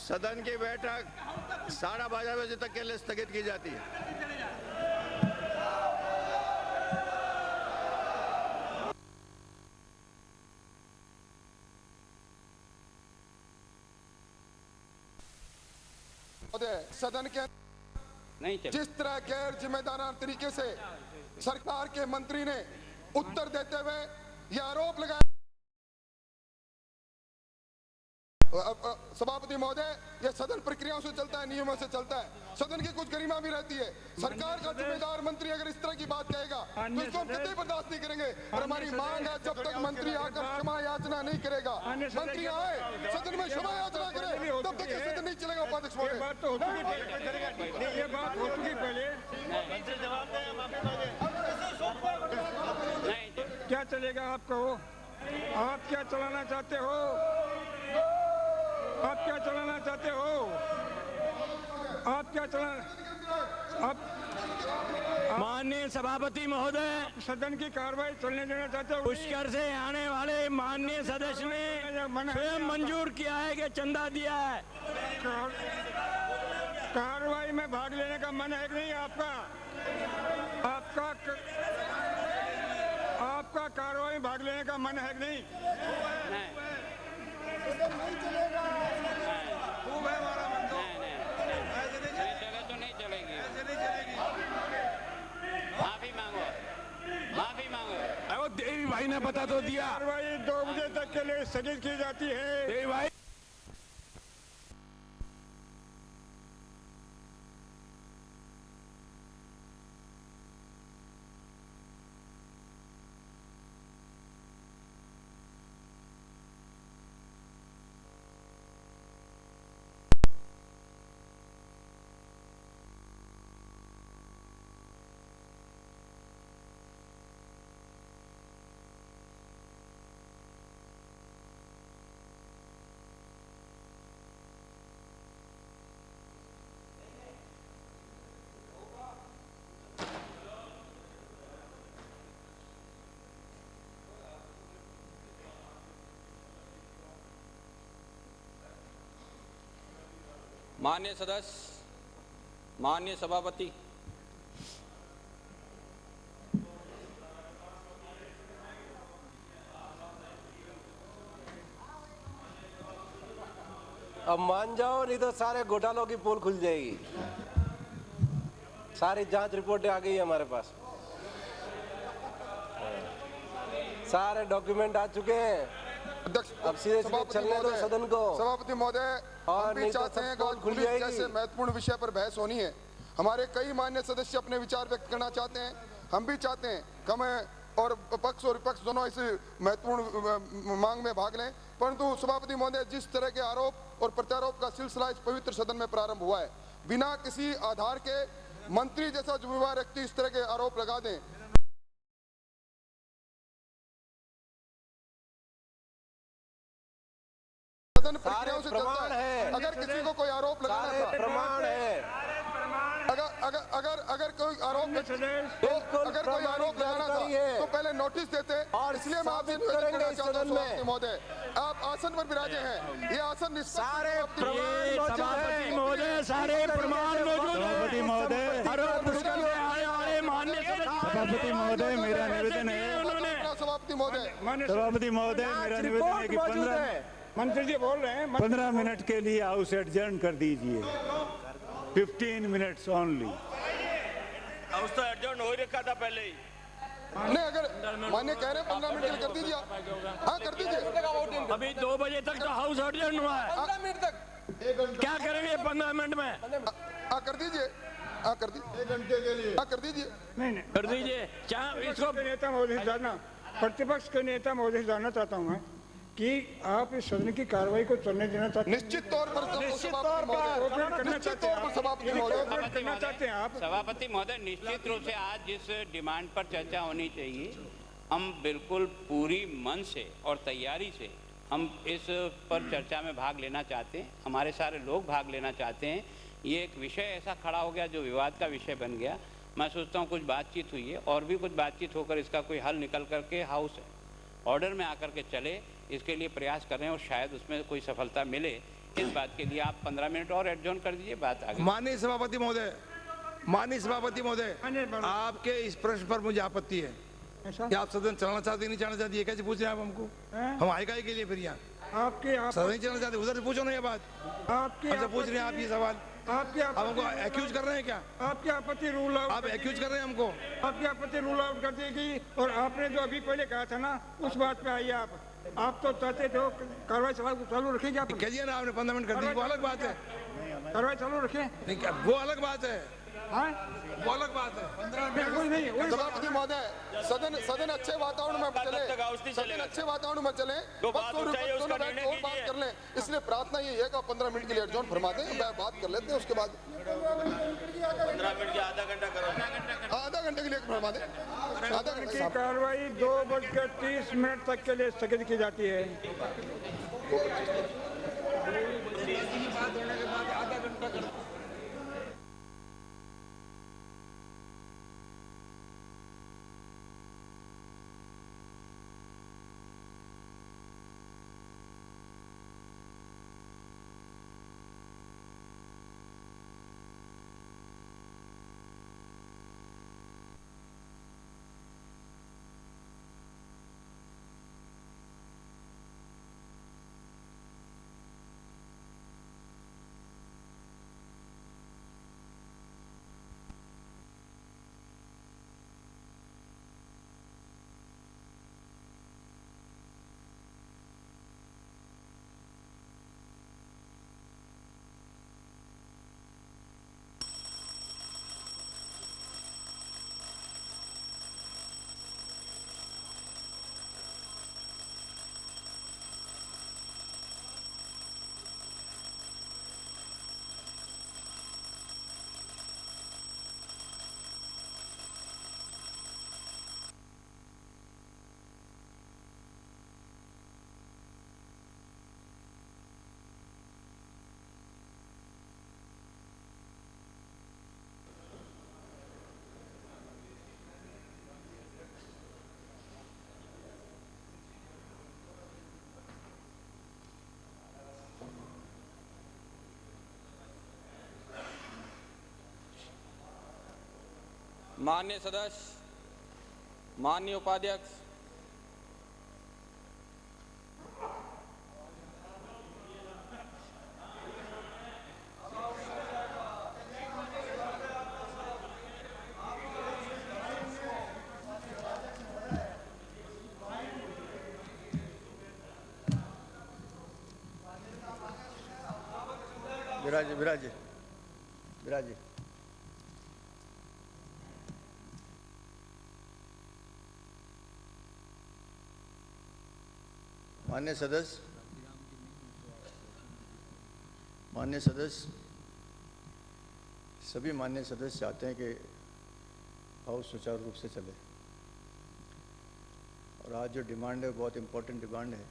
सदन की बैठक 12:30 बजे तक के लिए स्थगित की जाती है। सदन के जिस तरह गैर जिम्मेदाराना तरीके से सरकार के मंत्री ने उत्तर देते हुए यह आरोप लगाया सभापति महोदय, ये सदन प्रक्रियाओं से चलता है, नियमों से चलता है, सदन की कुछ गरिमा भी रहती है। सरकार का जिम्मेदार मंत्री अगर इस तरह की बात कहेगा तो इसको हम कतई बर्दाश्त नहीं करेंगे। और हमारी मांग है, जब तक मंत्री आकर क्षमा याचना नहीं करेगा, मंत्री आए सदन में क्षमा याचना करे, तब तक ये सदन नहीं चलेगा। उपाध्यक्ष महोदय, बात तो हो चुकी पहले, ये बात हो चुकी पहले। क्या चलेगा आप कहो, आप क्या चलाना चाहते हो, आप क्या चलाना चाहते हो, आप क्या चलाना, आप माननीय सभापति महोदय, सदन की कार्रवाई चलने देना चाहते हो। पुष्कर से आने वाले माननीय सदस्य ने स्वयं मंजूर किया है कि चंदा दिया है। कार्रवाई में भाग लेने का मन है कि नहीं आपका? आपका कार्रवाई में भाग लेने का मन है कि नहीं? नहीं चलेगा, खूब है हमारा मन तो। नहीं चले तो नहीं चलेगी, माफी मांगो, माफी मांगो। अरे देवी भाई ने बता तो दिया, कार्रवाई 2 बजे तक के लिए स्थगित की जाती है। देवी भाई माननीय सदस्य, माननीय सभापति, अब मान जाओ, नहीं तो सारे घोटालों की पोल खुल जाएगी। सारी जांच रिपोर्टें आ गई है हमारे पास, सारे डॉक्यूमेंट आ चुके हैं। अब सीधे चलने दो सदन को। सभापति महोदय, हम भी चाहते हैं कि जैसे महत्वपूर्ण विषय पर बहस होनी है, हमारे कई मान्य सदस्य अपने विचार व्यक्त करना चाहते हैं, हम भी चाहते हैं कि हमें और पक्ष और विपक्ष दोनों इस महत्वपूर्ण मांग में भाग लें। परंतु सभापति महोदय, जिस तरह के आरोप और प्रत्यारोप का सिलसिला इस पवित्र सदन में प्रारंभ हुआ है, बिना किसी आधार के मंत्री जैसा जुम्मेवार व्यक्ति इस तरह के आरोप लगा दें, सदन प्रक्रियाओं से चलता है। अगर किसी को कोई आरोप लगाना था, प्रमाण है, अगर कोई आरोप लगाना था तो पहले नोटिस देते। और इसलिए मैं आपसे निवेदन करना चाहता हूं सभापति महोदय, आप आसन पर विराजे हैं, ये आसन सारे सभापति महोदय, सारे प्रमाण मौजूद है। सभापति महोदय, सभापति महोदय, मेरा निवेदन है, सभापति महोदय, सभापति महोदय, मेरा निवेदन है कि 15 मंत्री जी बोल रहे हैं, 15 मिनट के लिए हाउस एडजर्न कर दीजिए, 15 मिनट्स ओनली। हाउस तो एडजर्न हो ही रखा था पहले ही। नहीं, अगर मान्य कह रहे हैं 15 मिनट के लिए कर दीजिए। हाँ, कर दीजिए। अभी 2 बजे तक तो हाउस एडजर्न हुआ है। 15 मिनट तक क्या करेंगे 15 मिनट में? हाँ, कर दीजिए, हाँ कर दीजिए, 1 घंटे के लिए, हाँ कर दीजिए। नहीं कर दीजिए। क्या इसको नेता महोदय जानना, प्रतिपक्ष के नेता महोदय जानना चाहता हूँ मैं कि आप इस सदन की कार्रवाई को चलने देना चाहते हैं? निश्चित तौर पर सभापति महोदय, निश्चित रूप से आज जिस डिमांड पर चर्चा होनी चाहिए, हम बिल्कुल पूरी मन से और तैयारी से हम इस पर चर्चा में भाग लेना चाहते हैं। हमारे सारे लोग भाग लेना चाहते हैं। ये एक विषय ऐसा खड़ा हो गया जो विवाद का विषय बन गया। मैं सोचता हूँ कुछ बातचीत हुई है और भी कुछ बातचीत होकर इसका कोई हल निकल करके हाउस ऑर्डर में आकर के चले, इसके लिए प्रयास कर रहे हैं और शायद उसमें कोई सफलता मिले। इस बात के लिए आप 15 मिनट और एडजॉर्न कर दीजिए, बात आगे। माननीय सभापति महोदय, माननीय सभापति महोदय, आपके इस प्रश्न पर मुझे आपत्ति है कि आप सदन चलाना चाहते नहीं चलाना चाहती है, कैसे पूछ रहे हैं आप हमको? हम आएगा के लिए फिर यहाँ सदन नहीं चलाना चाहते, उधर से पूछो ना ये बात। हमसे पूछ रहे हैं आप ये सवाल, आप हमको एक्यूज कर रहे हैं क्या? आपकी आपत्ति रूल आउट, आप एक्यूज कर रहे हैं हमको? आपकी आपत्ति रूल आउट कर देगी। और आपने जो अभी पहले कहा था ना, उस बात पे आइए आप। आप तो चाहते थे कार्रवाई चालू रखेंगे आप कहिए ना, आपने 15 मिनट कर दी, वो अलग बात है। कार्रवाई चालू रखें, नहीं वो अलग बात है, वो अलग बात है। 15 मिनट नहीं, सभापति महोदय, सदन अच्छे वातावरण में चले, सदन अच्छे वातावरण में चले, दोनों बैठ और बात कर लें। इसलिए प्रार्थना ये है कि 15 मिनट के लिए एडजॉर्न फरमा दें, बात कर लेते हैं, उसके बाद 15 मिनट के आधा घंटा करो, आधा घंटे के लिए फरमा दें। आधा घंटे की कार्रवाई 2:30 तक के लिए स्थगित की जाती है। माननीय सदस्य, माननीय उपाध्यक्ष, विराजे माननीय सदस्य, सभी माननीय सदस्य चाहते हैं कि हाउस सुचारू रूप से चले, और आज जो डिमांड है बहुत इम्पोर्टेंट डिमांड है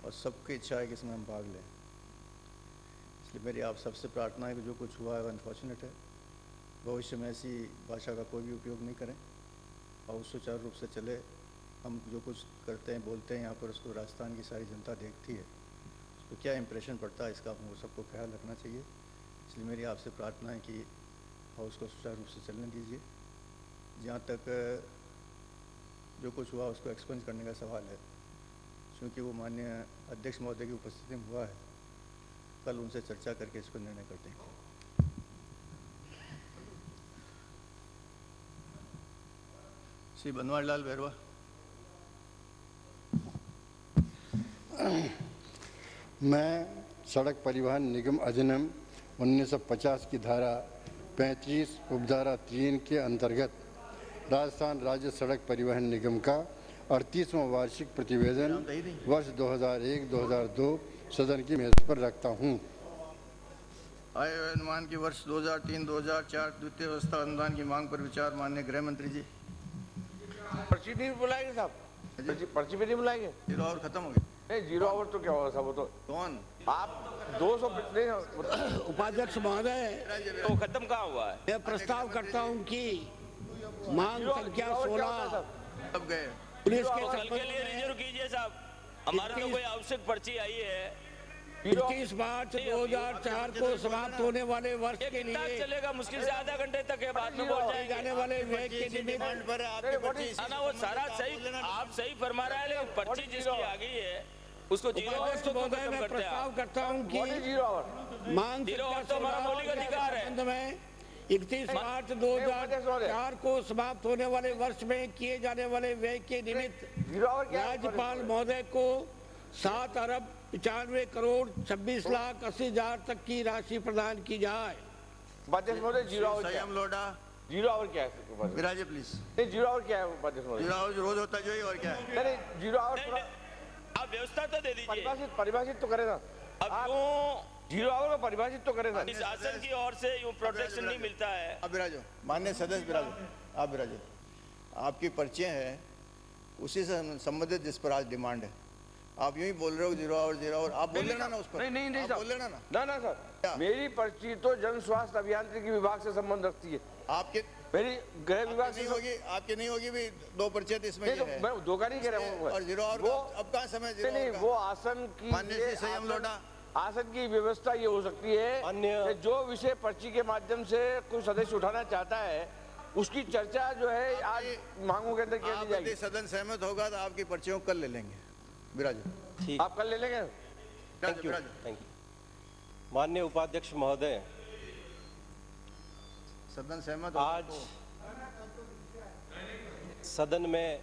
और सबकी इच्छा है कि इसमें हम भाग लें। इसलिए मेरी आप सबसे प्रार्थना है कि जो कुछ हुआ है अनफॉर्चुनेट है, भविष्य में ऐसी भाषा का कोई भी उपयोग नहीं करें, हाउस सुचारू रूप से चले। हम जो कुछ करते हैं बोलते हैं यहाँ पर, उसको राजस्थान की सारी जनता देखती है, उसको क्या इम्प्रेशन पड़ता है इसका हमको सबको ख्याल रखना चाहिए। इसलिए मेरी आपसे प्रार्थना है कि हाउस को सुचारू रूप से चलने दीजिए। जहाँ तक जो कुछ हुआ उसको एक्सपेंस करने का सवाल है, क्योंकि वो माननीय अध्यक्ष महोदय की उपस्थिति में हुआ है, कल उनसे चर्चा करके इसको निर्णय करते हैं। श्री बनवारीलाल बैरवा। मैं सड़क परिवहन निगम अधिनियम 1950 की धारा 35 उपधारा 3 के अंतर्गत राजस्थान राज्य सड़क परिवहन निगम का 38वां वार्षिक प्रतिवेदन वर्ष 2001-2002 सदन की मेज पर रखता हूं। आय व्यय अनुमान की वर्ष 2003-2004 द्वितीय अवस्था अनुदान की मांग पर विचार। माननीय गृह मंत्री जी। पर्ची नहीं बुलाएंगे साहब, पर्ची पे नहीं बुलाएंगे। 0 आवर खत्म हो गया। नहीं 0 आवर तो क्या होगा साहब, वो तो कौन आप 200 उपाध्यक्ष महोदय, तो खत्म कहाँ हुआ है? मैं प्रस्ताव करता हूं कि मांग संख्या 16 अब गए पुलिस कल के लिए रिजर्व कीजिए साहब। हमारे तो कोई आवश्यक पर्ची आई है 21 मार्च 2004 को समाप्त होने वाले वर्ष के लिए चलेगा, मुश्किल से आधा घंटे तक है, बाद में बोल जाएंगे। जाने वाले व्यय के निमित्त पर आपकी पर्ची ना वो सारा सही, आप सही फरमा रहे हैं, लेकिन पर्ची जिसकी आ गई है उसको 0 आवर तो महोदय मैं प्रस्ताव करता हूं कि मांग तो हमारा मौलिक अधिकार है। में 31 मार्च 2004 को समाप्त होने वाले वर्ष में किए जाने वाले व्यय के निमित्त राज्यपाल महोदय को 7 अरब 95 करोड़ 26 लाख 80 हजार तक की राशि प्रदान की जाए। अध्यक्ष महोदय जीरो आवर संयम लोटा जीरो आवर क्या है विराजे प्लीज। नहीं जीरो आवर क्या है अध्यक्ष महोदय? जीरो आवर रोज होता जो ही और क्या है? नहीं जीरो आवर आप व्यवस्था तो दे दीजिए, परिभाषित तो करे ना। अब यूं जीरो आवर को परिभाषित तो करे ना। इस आसन की ओर से यूं प्रोटेक्शन नहीं मिलता है। आप बिराजो, माननीय सदस्य बिराजो, आप बिराजो। आपकी पर्चियां हैं, उसी से संबंधित जिस पर आज डिमांड है, आप यूं ही बोल रहे हो जीरो आवर आप बोल लेना ना उस पर। नहीं बोल लेना ना। ना सर, मेरी पर्ची तो जन स्वास्थ्य अभियांत्रिकी विभाग से संबंध रखती है। आपके मेरी गृह विभाग नहीं होगी, आपकी नहीं होगी भी 2% इसमें नहीं, तो मैं दो का नहीं कह रहा हूँ। और जीरो आवर अब कहाँ समय जीरो नहीं, वो आसन की माननीय संयम लोटा आसन की व्यवस्था ये हो सकती है कि जो विषय पर्ची के माध्यम से कोई सदस्य उठाना चाहता है उसकी चर्चा जो है आज मांगों के अंदर की जाएगी। सदन सहमत होगा तो आपकी पर्चियों को कल ले लेंगे। बिराजो, आप कल ले लेंगे। Thank you. माननीय उपाध्यक्ष महोदय, सदन सहमत आज सदन में